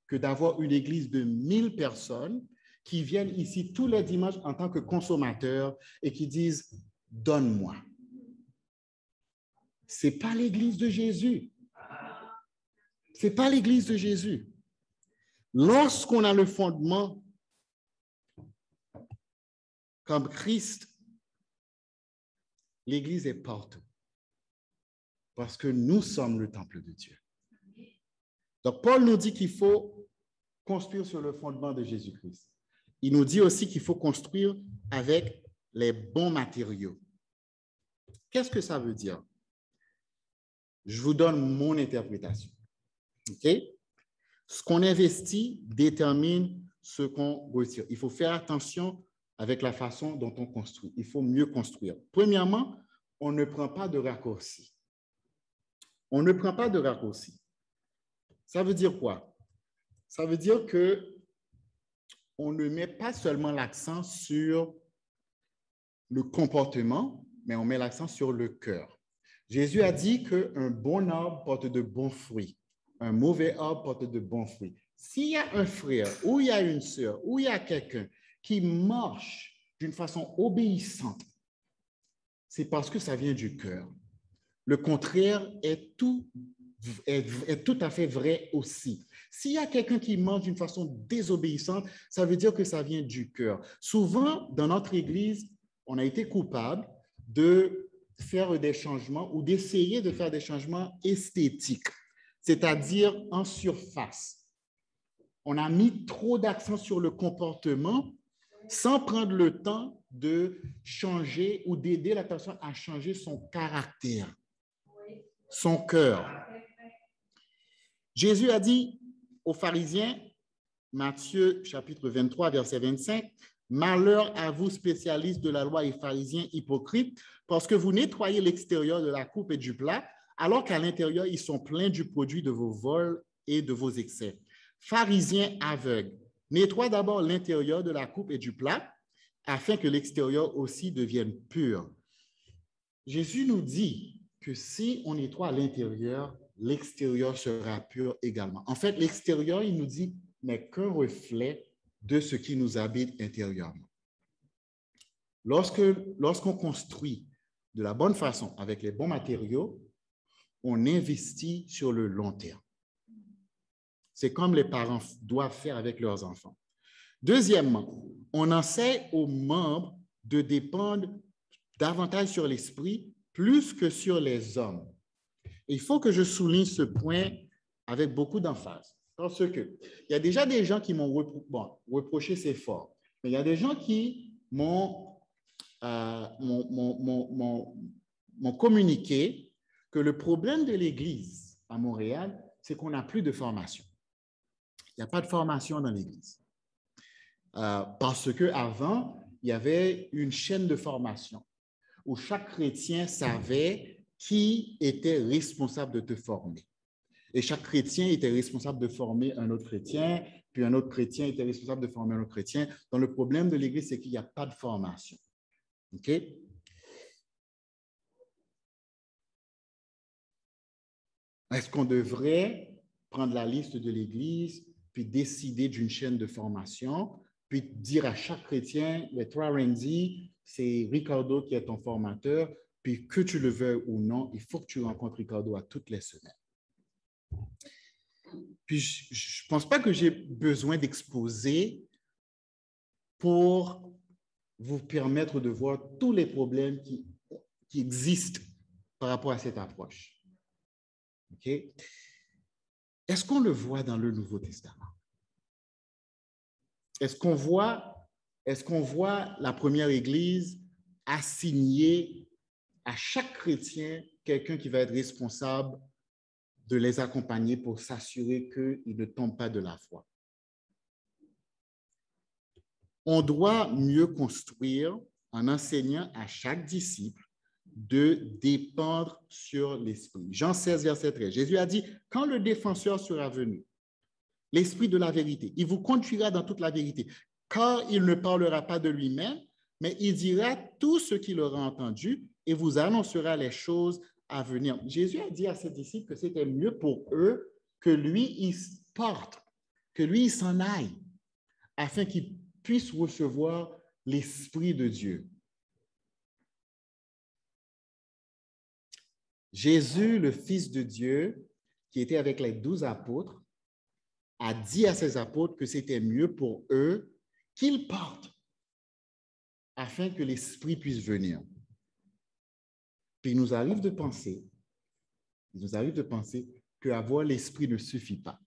que d'avoir une église de 1000 personnes qui viennent ici tous les dimanches en tant que consommateurs et qui disent « donne-moi ». Ce n'est pas l'église de Jésus. Ce n'est pas l'église de Jésus. Lorsqu'on a le fondement comme Christ, l'église est partout. Parce que nous sommes le temple de Dieu. Donc, Paul nous dit qu'il faut construire sur le fondement de Jésus-Christ. Il nous dit aussi qu'il faut construire avec les bons matériaux. Qu'est-ce que ça veut dire? Je vous donne mon interprétation. OK? Ce qu'on investit détermine ce qu'on retire. Il faut faire attention avec la façon dont on construit. Il faut mieux construire. Premièrement, on ne prend pas de raccourci. On ne prend pas de raccourci. Ça veut dire quoi? Ça veut dire qu'on ne met pas seulement l'accent sur le comportement, mais on met l'accent sur le cœur. Jésus a dit qu'un bon arbre porte de bons fruits. Un mauvais arbre porte de bons fruits. S'il y a un frère ou il y a une sœur ou il y a quelqu'un qui marche d'une façon obéissante, c'est parce que ça vient du cœur. Le contraire est tout à fait vrai aussi. S'il y a quelqu'un qui marche d'une façon désobéissante, ça veut dire que ça vient du cœur. Souvent, dans notre Église, on a été coupable de faire des changements ou d'essayer de faire des changements esthétiques, c'est-à-dire en surface. On a mis trop d'accent sur le comportement sans prendre le temps de changer ou d'aider la personne à changer son caractère, son cœur. Jésus a dit aux pharisiens, Matthieu chapitre 23, verset 25, « Malheur à vous, spécialistes de la loi et pharisiens hypocrites, parce que vous nettoyez l'extérieur de la coupe et du plat, alors qu'à l'intérieur, ils sont pleins du produit de vos vols et de vos excès. Pharisiens aveugles, nettoie d'abord l'intérieur de la coupe et du plat, afin que l'extérieur aussi devienne pur. » Jésus nous dit que si on nettoie l'intérieur, l'extérieur sera pur également. En fait, l'extérieur, il nous dit, n'est qu'un reflet de ce qui nous habite intérieurement. Lorsqu'on construit de la bonne façon, avec les bons matériaux, on investit sur le long terme. C'est comme les parents doivent faire avec leurs enfants. Deuxièmement, on enseigne aux membres de dépendre davantage sur l'esprit plus que sur les hommes. Il faut que je souligne ce point avec beaucoup d'emphase. Parce que il y a déjà des gens qui m'ont reproché, c'est fort, mais il y a des gens qui m'ont communiqué que le problème de l'Église à Montréal, c'est qu'on n'a plus de formation. Il n'y a pas de formation dans l'Église. Parce qu'avant, il y avait une chaîne de formation où chaque chrétien savait qui était responsable de te former. Et chaque chrétien était responsable de former un autre chrétien, puis un autre chrétien était responsable de former un autre chrétien. Donc, le problème de l'Église, c'est qu'il n'y a pas de formation. OK? Est-ce qu'on devrait prendre la liste de l'Église, puis décider d'une chaîne de formation, puis dire à chaque chrétien, les 3 Randy, c'est Ricardo qui est ton formateur, puis que tu le veuilles ou non, il faut que tu rencontres Ricardo à toutes les semaines. Puis, je ne pense pas que j'ai besoin d'exposer pour vous permettre de voir tous les problèmes qui existent par rapport à cette approche. OK? Est-ce qu'on le voit dans le Nouveau Testament? Est-ce qu'on voit la première Église assigner à chaque chrétien quelqu'un qui va être responsable de les accompagner pour s'assurer qu'ils ne tombent pas de la foi? On doit mieux construire en enseignant à chaque disciple de dépendre sur l'Esprit. Jean 16, verset 13. Jésus a dit, « Quand le défenseur sera venu, l'Esprit de la vérité, il vous conduira dans toute la vérité, car il ne parlera pas de lui-même, mais il dira tout ce qu'il aura entendu et vous annoncera les choses à venir. Jésus a dit à ses disciples que c'était mieux pour eux que lui, il parte, que lui, il s'en aille, afin qu'ils puissent recevoir l'Esprit de Dieu. Jésus, le Fils de Dieu, qui était avec les 12 apôtres, a dit à ses apôtres que c'était mieux pour eux qu'ils partent afin que l'Esprit puisse venir. Puis il nous arrive de penser qu'avoir l'Esprit ne suffit pas.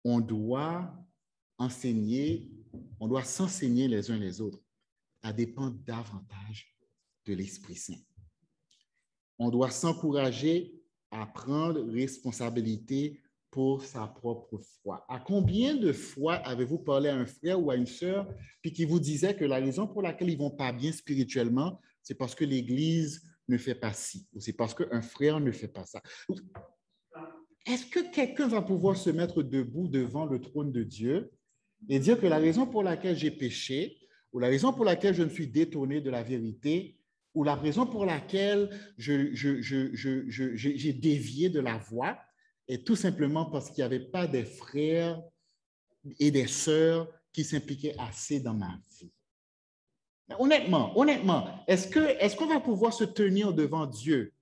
On doit s'enseigner les uns les autres à dépendre davantage de l'Esprit Saint. On doit s'encourager à prendre responsabilité pour sa propre foi. À combien de fois avez-vous parlé à un frère ou à une sœur puis qui vous disait que la raison pour laquelle ils ne vont pas bien spirituellement, c'est parce que l'Église ne fait pas ci, ou c'est parce qu'un frère ne fait pas ça. Est-ce que quelqu'un va pouvoir se mettre debout devant le trône de Dieu et dire que la raison pour laquelle j'ai péché, ou la raison pour laquelle je me suis détourné de la vérité, ou la raison pour laquelle j'ai dévié de la voie, est tout simplement parce qu'il n'y avait pas des frères et des sœurs qui s'impliquaient assez dans ma vie? Honnêtement, est-ce qu'on va pouvoir se tenir devant Dieu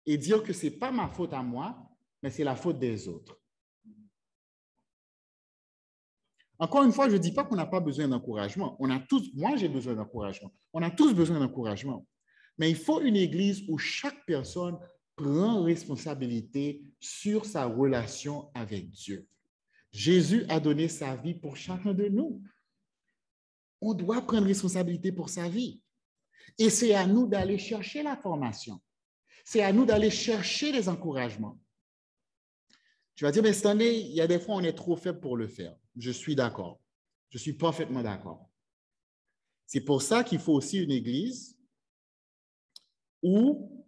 et dire que ce n'est pas ma faute à moi, mais c'est la faute des autres? Encore une fois, je ne dis pas qu'on n'a pas besoin d'encouragement. Moi, j'ai besoin d'encouragement. On a tous besoin d'encouragement. Mais il faut une église où chaque personne prend responsabilité sur sa relation avec Dieu. Jésus a donné sa vie pour chacun de nous. On doit prendre responsabilité pour sa vie. Et c'est à nous d'aller chercher la formation. C'est à nous d'aller chercher les encouragements. Tu vas dire, mais cette année, il y a des fois, on est trop faible pour le faire. Je suis d'accord. Je suis parfaitement d'accord. C'est pour ça qu'il faut aussi une église où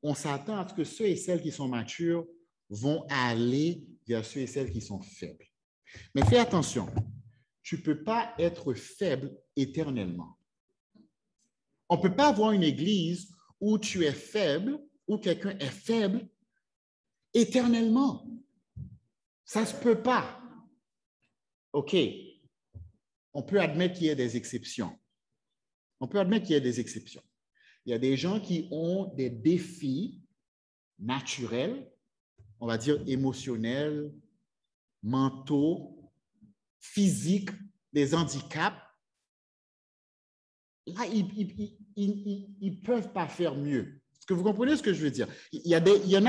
on s'attend à ce que ceux et celles qui sont matures vont aller vers ceux et celles qui sont faibles. Mais fais attention, tu ne peux pas être faible éternellement. On ne peut pas avoir une église où tu es faible, où quelqu'un est faible éternellement. Ça ne se peut pas. OK, on peut admettre qu'il y ait des exceptions. Il y a des gens qui ont des défis naturels, on va dire émotionnels, mentaux, physiques, des handicaps. Là, ils ne peuvent pas faire mieux. Est-ce que vous comprenez ce que je veux dire? Il y en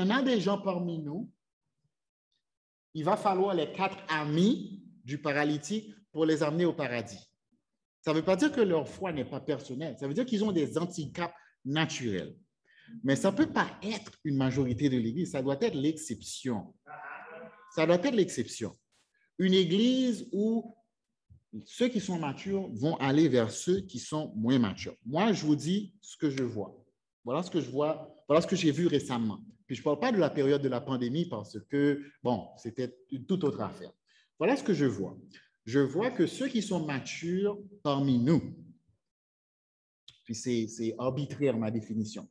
a des gens parmi nous, il va falloir les 4 amis du paralytique pour les amener au paradis. Ça ne veut pas dire que leur foi n'est pas personnelle. Ça veut dire qu'ils ont des handicaps naturels. Mais ça ne peut pas être une majorité de l'Église. Ça doit être l'exception. Une Église où ceux qui sont matures vont aller vers ceux qui sont moins matures. Moi, je vous dis ce que je vois. Voilà ce que je vois. Voilà ce que j'ai vu récemment. Puis je ne parle pas de la période de la pandémie parce que, bon, c'était une toute autre affaire. Voilà ce que je vois. Je vois que ceux qui sont matures parmi nous, puis c'est arbitraire ma définition,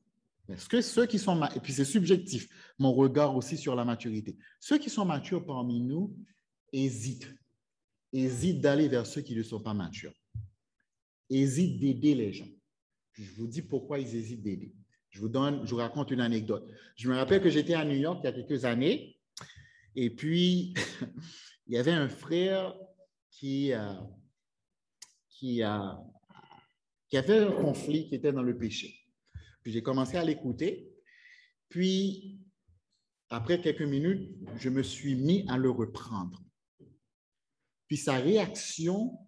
est-ce que ceux qui sont, et puis c'est subjectif, mon regard aussi sur la maturité, ceux qui sont matures parmi nous hésitent d'aller vers ceux qui ne sont pas matures, hésitent d'aider les gens. Puis je vous dis pourquoi ils hésitent d'aider. Je vous raconte une anecdote. Je me rappelle que j'étais à New York il y a quelques années, et puis il y avait un frère qui avait un conflit, qui était dans le péché. Puis j'ai commencé à l'écouter. Puis, après quelques minutes, je me suis mis à le reprendre. Puis sa réaction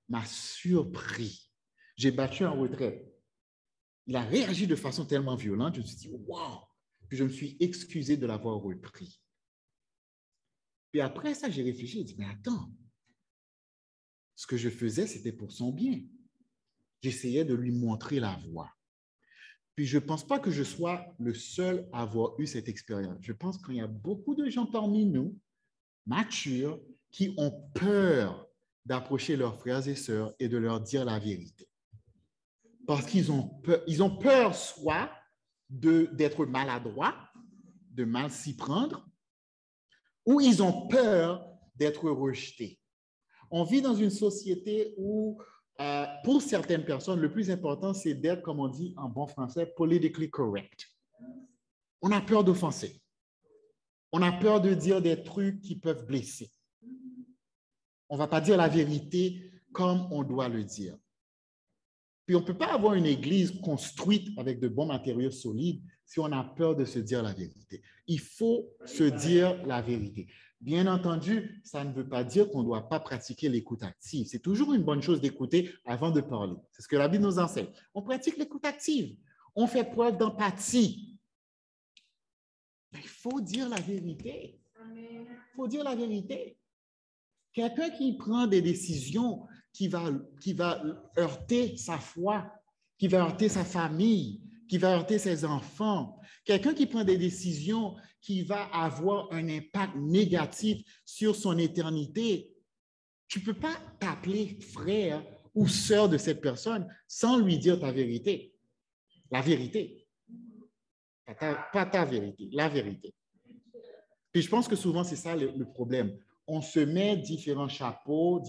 m'a surpris. J'ai battu en retraite. Il a réagi de façon tellement violente, je me suis dit, wow! Puis je me suis excusé de l'avoir repris. Puis après ça, j'ai réfléchi, j'ai dit, mais attends, ce que je faisais, c'était pour son bien. J'essayais de lui montrer la voie. Puis je ne pense pas que je sois le seul à avoir eu cette expérience. Je pense qu'il y a beaucoup de gens parmi nous, matures, qui ont peur d'approcher leurs frères et sœurs et de leur dire la vérité. Parce qu'ils ont peur soit d'être maladroits, de mal s'y prendre, ou ils ont peur d'être rejetés. On vit dans une société où, pour certaines personnes, le plus important, c'est d'être, comme on dit en bon français, politically correct. On a peur d'offenser. On a peur de dire des trucs qui peuvent blesser. On ne va pas dire la vérité comme on doit le dire. Puis on ne peut pas avoir une église construite avec de bons matériaux solides si on a peur de se dire la vérité. Il faut se dire la vérité. Bien entendu, ça ne veut pas dire qu'on ne doit pas pratiquer l'écoute active. C'est toujours une bonne chose d'écouter avant de parler. C'est ce que la Bible nous enseigne. On pratique l'écoute active. On fait preuve d'empathie. Mais il faut dire la vérité. Il faut dire la vérité. Quelqu'un qui prend des décisions qui va heurter sa foi, qui va heurter sa famille, qui va heurter ses enfants, quelqu'un qui prend des décisions qui va avoir un impact négatif sur son éternité, tu ne peux pas t'appeler frère ou sœur de cette personne sans lui dire ta vérité. La vérité. Pas ta vérité, la vérité. Puis je pense que souvent, c'est ça le problème. On se met divers chapeaux,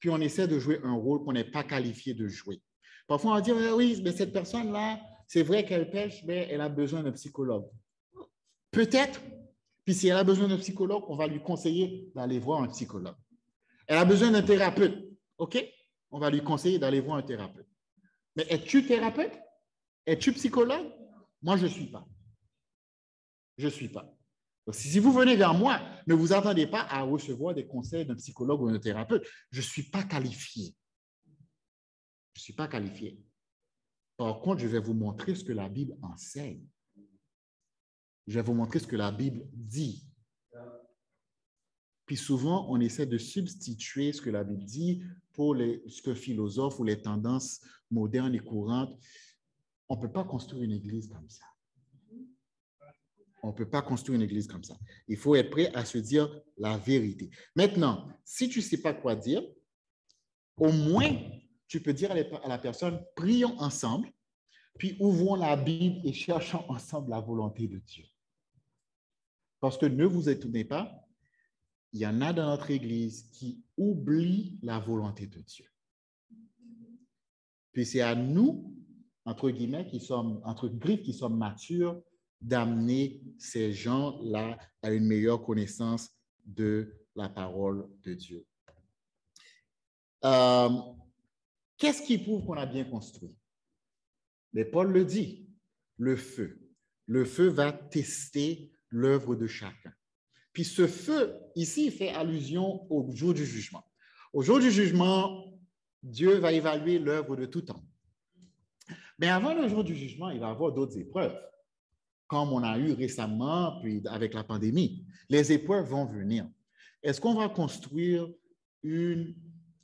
puis on essaie de jouer un rôle qu'on n'est pas qualifié de jouer. Parfois, on va dire, oui, mais cette personne-là, c'est vrai qu'elle pêche, mais elle a besoin d'un psychologue. Peut-être, puis si elle a besoin d'un psychologue, on va lui conseiller d'aller voir un psychologue. Elle a besoin d'un thérapeute, OK? On va lui conseiller d'aller voir un thérapeute. Mais es-tu thérapeute? Es-tu psychologue? Moi, je ne suis pas. Je ne suis pas. Donc, si vous venez vers moi, ne vous attendez pas à recevoir des conseils d'un psychologue ou d'un thérapeute. Je ne suis pas qualifié. Je ne suis pas qualifié. Par contre, je vais vous montrer ce que la Bible enseigne. Je vais vous montrer ce que la Bible dit. Puis souvent, on essaie de substituer ce que la Bible dit pour ce que philosophes ou les tendances modernes et courantes. On ne peut pas construire une église comme ça. On ne peut pas construire une église comme ça. Il faut être prêt à se dire la vérité. Maintenant, si tu ne sais pas quoi dire, au moins, tu peux dire à la personne, prions ensemble, puis ouvrons la Bible et cherchons ensemble la volonté de Dieu. Parce que ne vous étonnez pas, il y en a dans notre église qui oublient la volonté de Dieu. Puis c'est à nous, entre guillemets, qui sommes matures, d'amener ces gens-là à une meilleure connaissance de la parole de Dieu. Qu'est-ce qui prouve qu'on a bien construit? Mais Paul le dit, le feu. Le feu va tester l'œuvre de chacun. Puis ce feu, ici, il fait allusion au jour du jugement. Au jour du jugement, Dieu va évaluer l'œuvre de tout homme. Mais avant le jour du jugement, il va y avoir d'autres épreuves, comme on a eu récemment, puis avec la pandémie. Les épreuves vont venir. Est-ce qu'on va construire une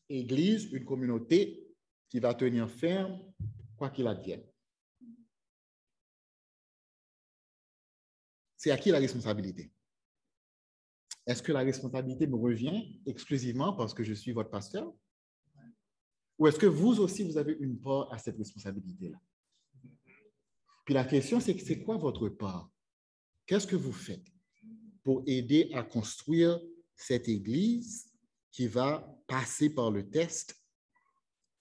église, une communauté qui va tenir ferme, quoi qu'il advienne? C'est à qui la responsabilité? Est-ce que la responsabilité me revient exclusivement parce que je suis votre pasteur? Ou est-ce que vous aussi, vous avez une part à cette responsabilité-là? Puis la question, c'est quoi votre part? Qu'est-ce que vous faites pour aider à construire cette église qui va passer par le test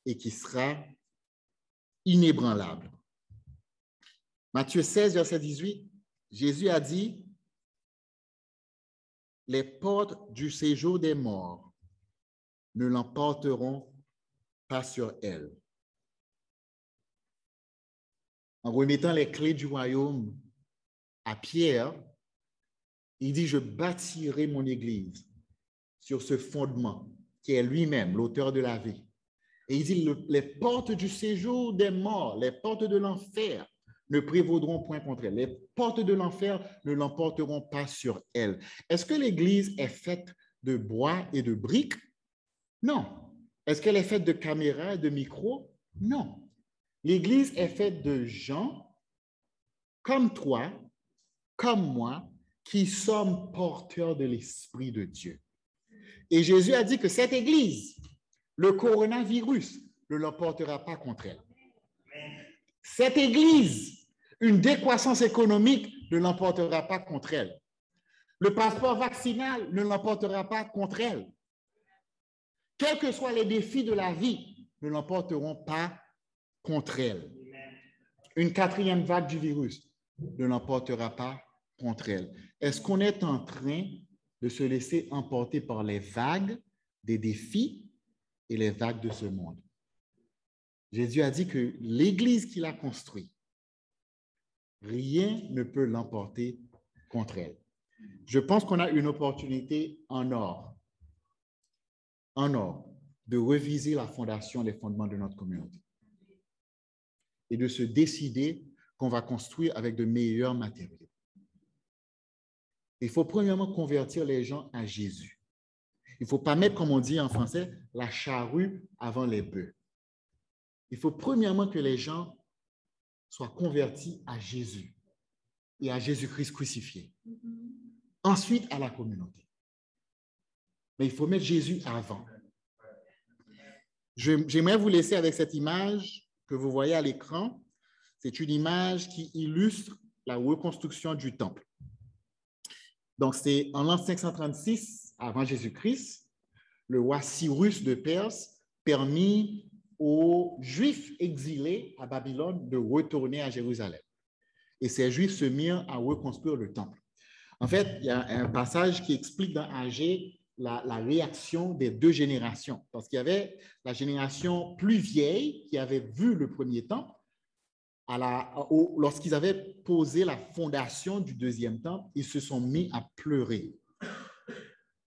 et qui sera inébranlable? Matthieu 16, verset 18, Jésus a dit, « Les portes du séjour des morts ne l'emporteront pas sur elle. » En remettant les clés du royaume à Pierre, il dit, « Je bâtirai mon église sur ce fondement qui est lui-même l'auteur de la vie. » Et il dit, « Les portes du séjour des morts, les portes de l'enfer ne prévaudront point contre elle. Les portes de l'enfer ne l'emporteront pas sur elle. » Est-ce que l'église est faite de bois et de briques? Non. Est-ce qu'elle est faite de caméras et de micros? Non. L'église est faite de gens comme toi, comme moi, qui sommes porteurs de l'Esprit de Dieu, Et Jésus a dit que cette Église, le coronavirus, ne l'emportera pas contre elle. Cette Église, une décroissance économique ne l'emportera pas contre elle. Le passeport vaccinal ne l'emportera pas contre elle. Quels que soient les défis de la vie, ne l'emporteront pas contre elle. Une quatrième vague du virus ne l'emportera pas contre elle. Est-ce qu'on est en train de se laisser emporter par les vagues des défis et les vagues de ce monde? Jésus a dit que l'Église qu'il a construite, rien ne peut l'emporter contre elle. Je pense qu'on a une opportunité en or, de reviser la fondation, les fondements de notre communauté et de se décider qu'on va construire avec de meilleurs matériaux. Il faut premièrement convertir les gens à Jésus. Il ne faut pas mettre, comme on dit en français, la charrue avant les bœufs. Il faut premièrement que les gens soient convertis à Jésus et à Jésus-Christ crucifié. Ensuite, à la communauté. Mais il faut mettre Jésus avant. J'aimerais vous laisser avec cette image que vous voyez à l'écran. C'est une image qui illustre la reconstruction du temple. Donc, c'est en l'an 536 avant Jésus-Christ, le roi Cyrus de Perse permit aux Juifs exilés à Babylone de retourner à Jérusalem. Et ces Juifs se mirent à reconstruire le temple. En fait, il y a un passage qui explique dans Agé la réaction des deux générations. Parce qu'il y avait la génération plus vieille qui avait vu le premier temple. Lorsqu'ils avaient posé la fondation du deuxième temple, ils se sont mis à pleurer.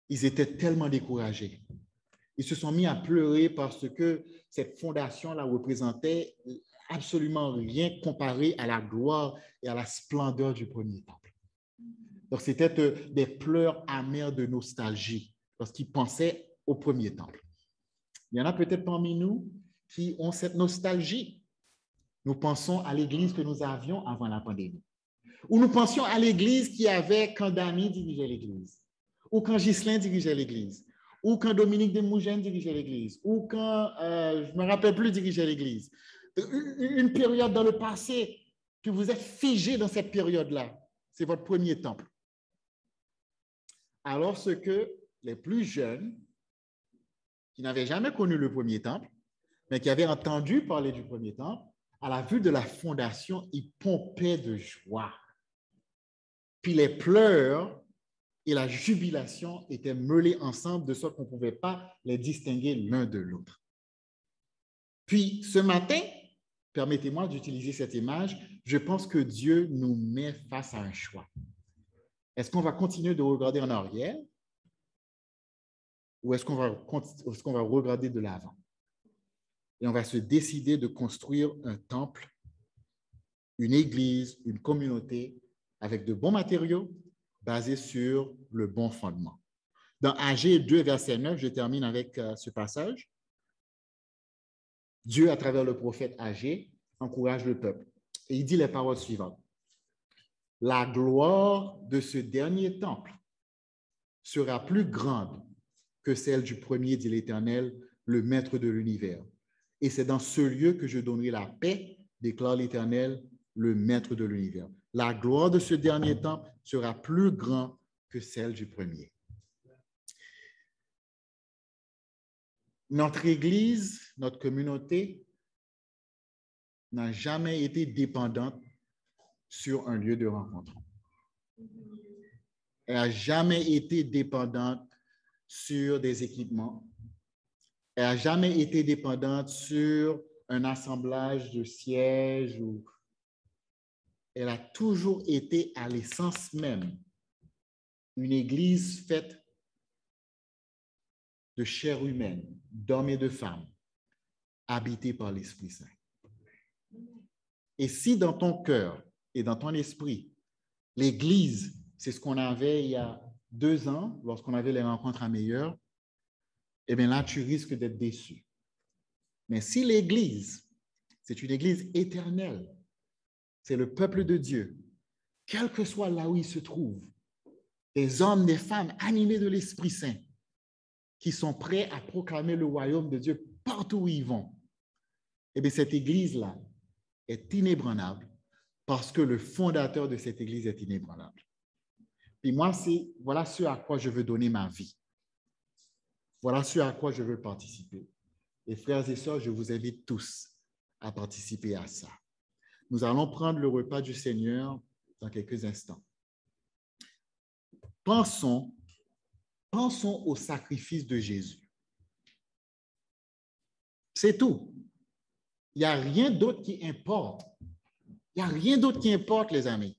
Ils étaient tellement découragés. Ils se sont mis à pleurer parce que cette fondation-là représentait absolument rien comparé à la gloire et à la splendeur du premier temple. Donc, c'était des pleurs amers de nostalgie parce qu'ils pensaient au premier temple. Il y en a peut-être parmi nous qui ont cette nostalgie. Nous pensons à l'Église que nous avions avant la pandémie. Ou nous pensions à l'Église qui avait quand Dany dirigeait l'Église, ou quand Ghislain dirigeait l'Église, ou quand Dominique Desmougènes dirigeait l'Église, ou quand, je ne me rappelle plus, dirigeait l'Église. Une période dans le passé que vous êtes figé dans cette période-là, c'est votre premier temple. Alors que les plus jeunes, qui n'avaient jamais connu le premier temple, mais qui avaient entendu parler du premier temple, à la vue de la fondation, ils pompaient de joie. Puis les pleurs et la jubilation étaient mêlés ensemble de sorte qu'on ne pouvait pas les distinguer l'un de l'autre. Puis ce matin, permettez-moi d'utiliser cette image, je pense que Dieu nous met face à un choix. Est-ce qu'on va continuer de regarder en arrière ou est-ce qu'on va regarder de l'avant? Et on va se décider de construire un temple, une église, une communauté avec de bons matériaux basés sur le bon fondement. Dans Agé 2, verset 9, je termine avec ce passage. Dieu, à travers le prophète Agé, encourage le peuple. Et il dit les paroles suivantes. La gloire de ce dernier temple sera plus grande que celle du premier, dit l'Éternel, le maître de l'univers. Et c'est dans ce lieu que je donnerai la paix, déclare l'Éternel, le maître de l'univers. La gloire de ce dernier temple sera plus grande que celle du premier. Notre Église, notre communauté n'a jamais été dépendante sur un lieu de rencontre. Elle n'a jamais été dépendante sur des équipements. Elle n'a jamais été dépendante sur un assemblage de sièges. Elle a toujours été à l'essence même une église faite de chair humaine, d'hommes et de femmes, habitée par l'Esprit Saint. Et si dans ton cœur et dans ton esprit, l'église, c'est ce qu'on avait il y a 2 ans, lorsqu'on avait les rencontres à Meilleur, eh bien là, tu risques d'être déçu. Mais si l'église, c'est une église éternelle, c'est le peuple de Dieu, quel que soit là où il se trouve, des hommes, des femmes animés de l'Esprit Saint, qui sont prêts à proclamer le royaume de Dieu partout où ils vont. Eh bien, cette église-là est inébranlable parce que le fondateur de cette église est inébranlable. Puis moi, voilà ce à quoi je veux donner ma vie. Voilà ce à quoi je veux participer. Et frères et sœurs, je vous invite tous à participer à ça. Nous allons prendre le repas du Seigneur dans quelques instants. Pensons au sacrifice de Jésus. C'est tout. Il n'y a rien d'autre qui importe. Il n'y a rien d'autre qui importe, les amis.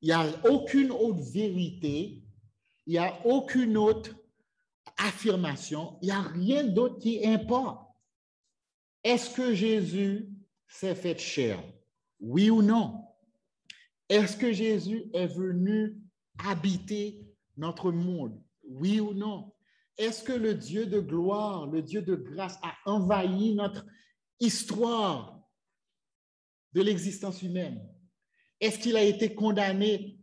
Il n'y a aucune autre vérité. Il n'y a aucune autre affirmation. Il n'y a rien d'autre qui importe. Est-ce que Jésus s'est fait chair? Oui ou non? Est-ce que Jésus est venu habiter notre monde? Oui ou non? Est-ce que le Dieu de gloire, le Dieu de grâce a envahi notre histoire de l'existence humaine? Est-ce qu'il a été condamné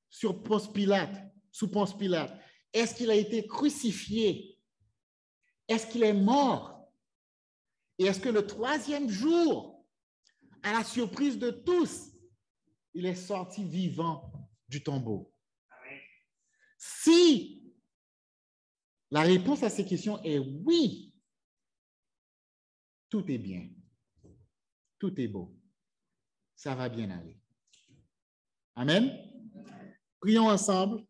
sous Ponce Pilate? Est-ce qu'il a été crucifié? Est-ce qu'il est mort? Et est-ce que le troisième jour, à la surprise de tous, il est sorti vivant du tombeau? Amen. Si la réponse à ces questions est oui, tout est bien, tout est beau, ça va bien aller. Amen. Prions ensemble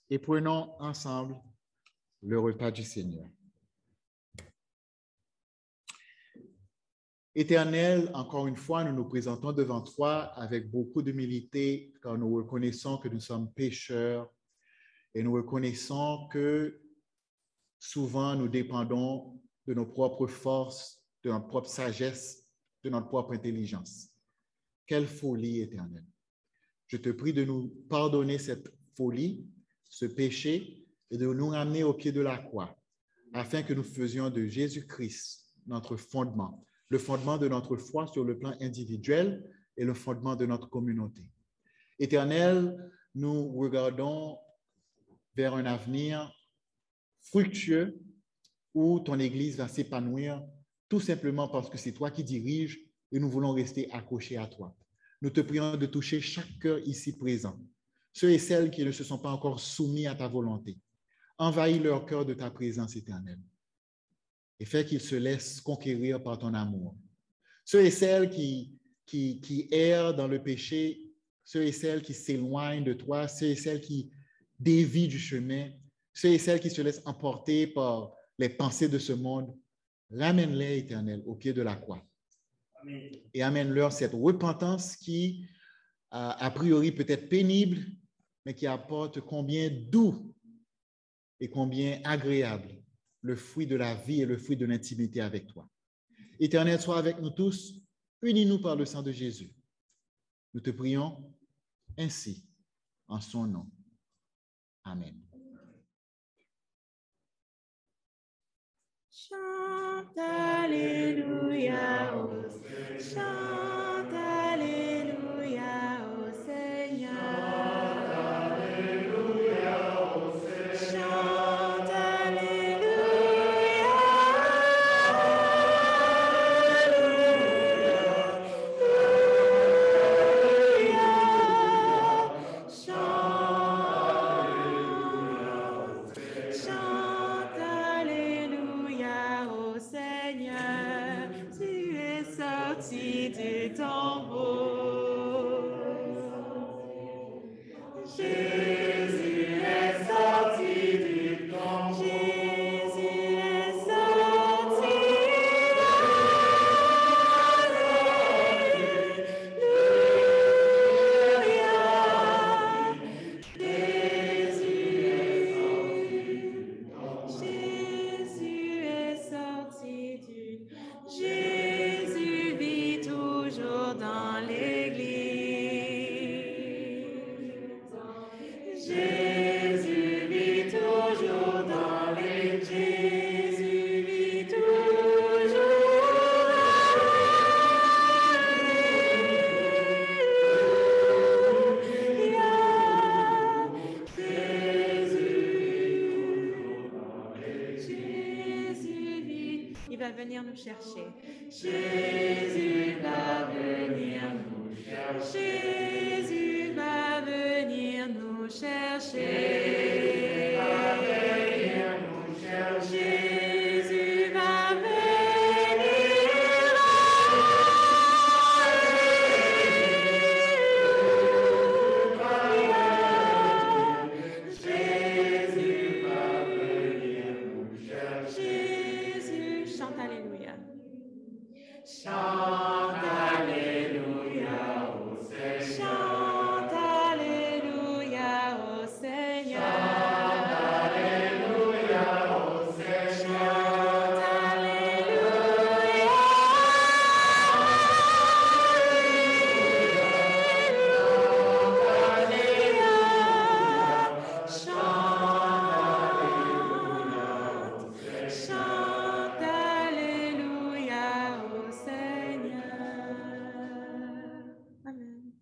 et prenons ensemble le repas du Seigneur. Éternel, encore une fois, nous nous présentons devant toi avec beaucoup d'humilité, car nous reconnaissons que nous sommes pécheurs et nous reconnaissons que souvent nous dépendons de nos propres forces, de notre propre sagesse, de notre propre intelligence. Quelle folie, Éternel! Je te prie de nous pardonner cette folie, ce péché, et de nous ramener au pied de la croix, afin que nous faisions de Jésus-Christ notre fondement, le fondement de notre foi sur le plan individuel et le fondement de notre communauté. Éternel, nous regardons vers un avenir fructueux où ton Église va s'épanouir tout simplement parce que c'est toi qui diriges et nous voulons rester accrochés à toi. Nous te prions de toucher chaque cœur ici présent, ceux et celles qui ne se sont pas encore soumis à ta volonté. Envahis leur cœur de ta présence éternelle et fais qu'ils se laissent conquérir par ton amour. Ceux et celles qui errent dans le péché, ceux et celles qui s'éloignent de toi, ceux et celles qui dévient du chemin, ceux et celles qui se laissent emporter par les pensées de ce monde, ramène-les, Éternel, au pied de la croix. Amen. Et amène-leur cette repentance qui, a priori, peut être pénible, mais qui apporte combien doux et combien agréable le fruit de la vie et le fruit de l'intimité avec toi. Éternel, sois avec nous tous, unis-nous par le sang de Jésus. Nous te prions ainsi, en son nom. Amen. Chante Alléluia, chante Alléluia au Seigneur. Alléluia au Seigneur. Chante Alléluia. Alléluia. Chante va venir nous chercher. Jésus va venir nous chercher. Jésus va venir nous chercher. Jésus va venir nous chercher. Jésus va venir. Chante Alléluia au Seigneur. Chante Alléluia au Seigneur. Chante Alléluia au Seigneur. Chante Alléluia. Chante Alléluia au Seigneur. Amen.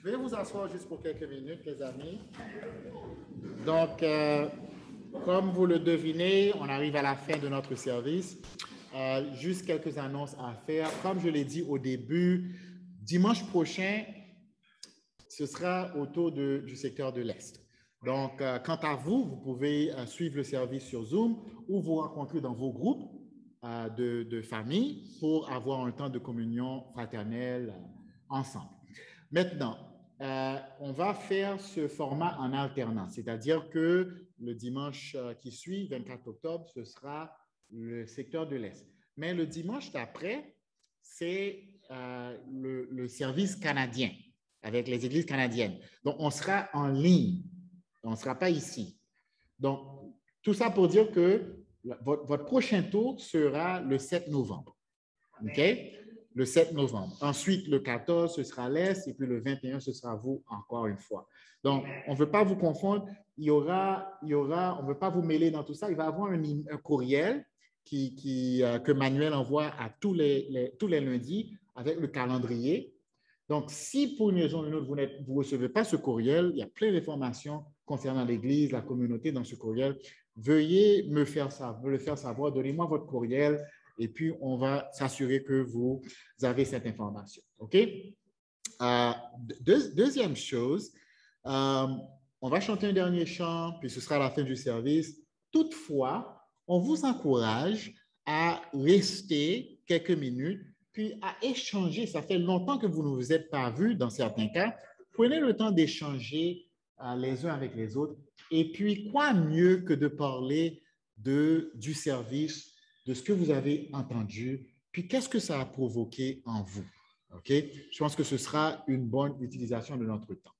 Veuillez vous asseoir juste pour quelques minutes, les amis. Donc, comme vous le devinez, on arrive à la fin de notre service. Juste quelques annonces à faire. Comme je l'ai dit au début, dimanche prochain, ce sera autour du secteur de l'Est. Donc, quant à vous, vous pouvez suivre le service sur Zoom ou vous rencontrer dans vos groupes de famille pour avoir un temps de communion fraternelle ensemble. Maintenant, on va faire ce format en alternance, c'est-à-dire que le dimanche qui suit, 24 octobre, ce sera le secteur de l'Est. Mais le dimanche d'après, c'est le service canadien avec les églises canadiennes. Donc, on sera en ligne. On ne sera pas ici. Donc, tout ça pour dire que votre prochain tour sera le 7 novembre. OK? Le 7 novembre. Ensuite, le 14, ce sera l'Est, et puis le 21, ce sera vous encore une fois. Donc, on ne veut pas vous confondre. On ne veut pas vous mêler dans tout ça. Il va y avoir un courriel que Manuel envoie à tous les lundis avec le calendrier. Donc, si pour une raison ou une autre, vous ne recevez pas ce courriel, il y a plein d'informations concernant l'Église, la communauté dans ce courriel. Veuillez me le faire savoir. Donnez-moi votre courriel et puis on va s'assurer que vous avez cette information. OK? Deuxième chose, on va chanter un dernier chant, puis ce sera à la fin du service. Toutefois, on vous encourage à rester quelques minutes puis à échanger. Ça fait longtemps que vous ne vous êtes pas vus dans certains cas. Prenez le temps d'échanger les uns avec les autres. Et puis, quoi mieux que de parler du service, de ce que vous avez entendu, puis qu'est-ce que ça a provoqué en vous. OK? Je pense que ce sera une bonne utilisation de notre temps.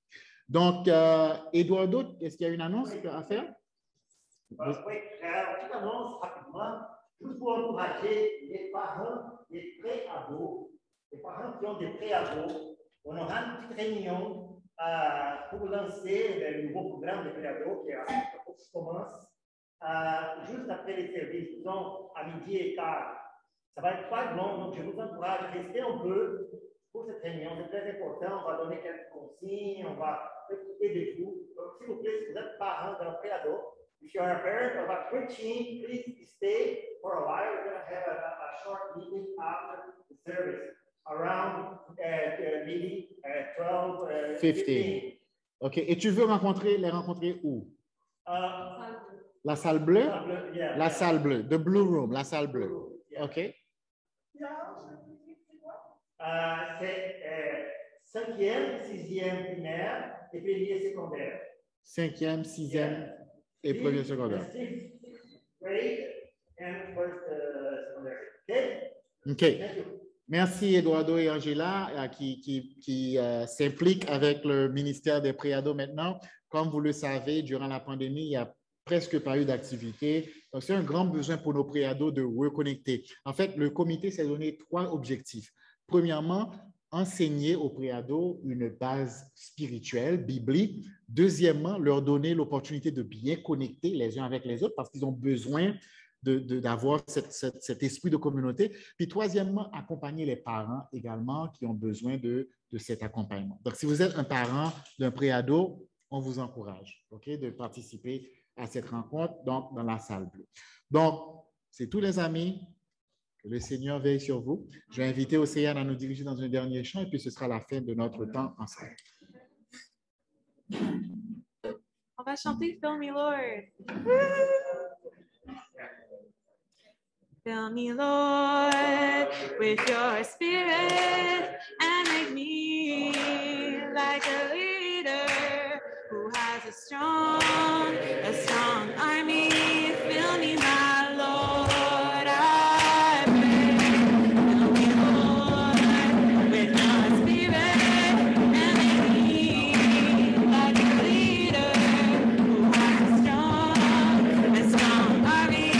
Donc, Eduardo, est-ce qu'il y a une annonce à faire? Oui, une petite annonce rapidement. Juste pour encourager les parents des pré-ados, les parents qui ont des pré-ados, on aura une petite réunion pour lancer le nouveau programme de pré-ados qui commence juste après les services, disons à 12h15. Ça va être pas long, donc je vous encourage à rester un peu pour cette réunion. C'est très important. On va donner quelques consignes, on va écouter de vous. Donc, s'il vous plaît, si vous êtes parents d'un pré-ado, if you are a parent of a preteen, please stay for a while. We're going to have a short meeting after the service, around maybe 12, 15. OK. Et tu veux les rencontrer où? La salle bleue? La salle bleue. The Blue Room, la salle bleue. OK. C'est 5e, 6e primaire et premier secondaire. 5e, 6e et premier secondaire. OK. Merci Eduardo et Angela qui s'impliquent avec le ministère des Pré-ados maintenant. Comme vous le savez, durant la pandémie, il n'y a presque pas eu d'activité. Donc, c'est un grand besoin pour nos pré-ados de reconnecter. En fait, le comité s'est donné 3 objectifs. Premièrement, enseigner aux pré-ados une base spirituelle, biblique. Deuxièmement, leur donner l'opportunité de bien connecter les uns avec les autres parce qu'ils ont besoin d'avoir cet esprit de communauté. Puis troisièmement, accompagner les parents également qui ont besoin de cet accompagnement. Donc, si vous êtes un parent d'un pré-ado, on vous encourage, OK, de participer à cette rencontre, donc dans la salle bleue. Donc, c'est tous les amis. Que le Seigneur veille sur vous. Je vais inviter Océane à nous diriger dans un dernier chant et puis ce sera la fin de notre temps ensemble. On va chanter Fill Me Lord. Fill me, Lord, with your spirit and make me like a leader who has a strong army. Fill me, my Lord, I pray. Fill me, Lord, with your spirit and make me like a leader who has a strong army.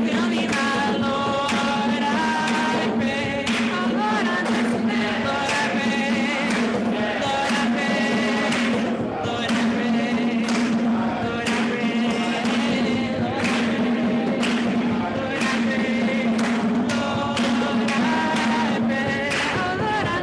Fill me, my Lord, I pray. Oh, Lord, I'm just a man. Lord, I pray. Lord, I pray. Lord, I pray. Lord, I pray. Lord, I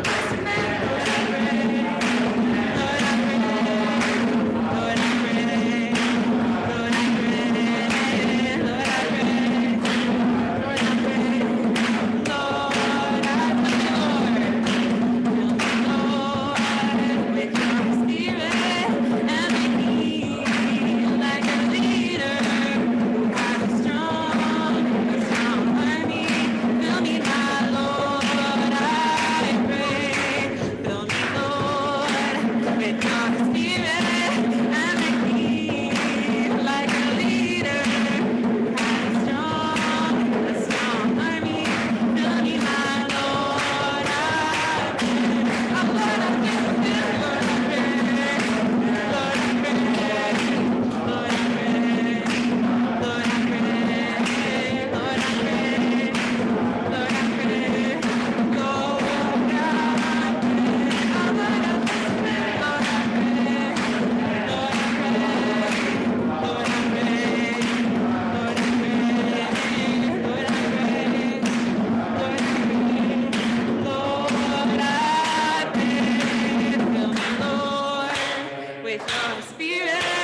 with your spirit.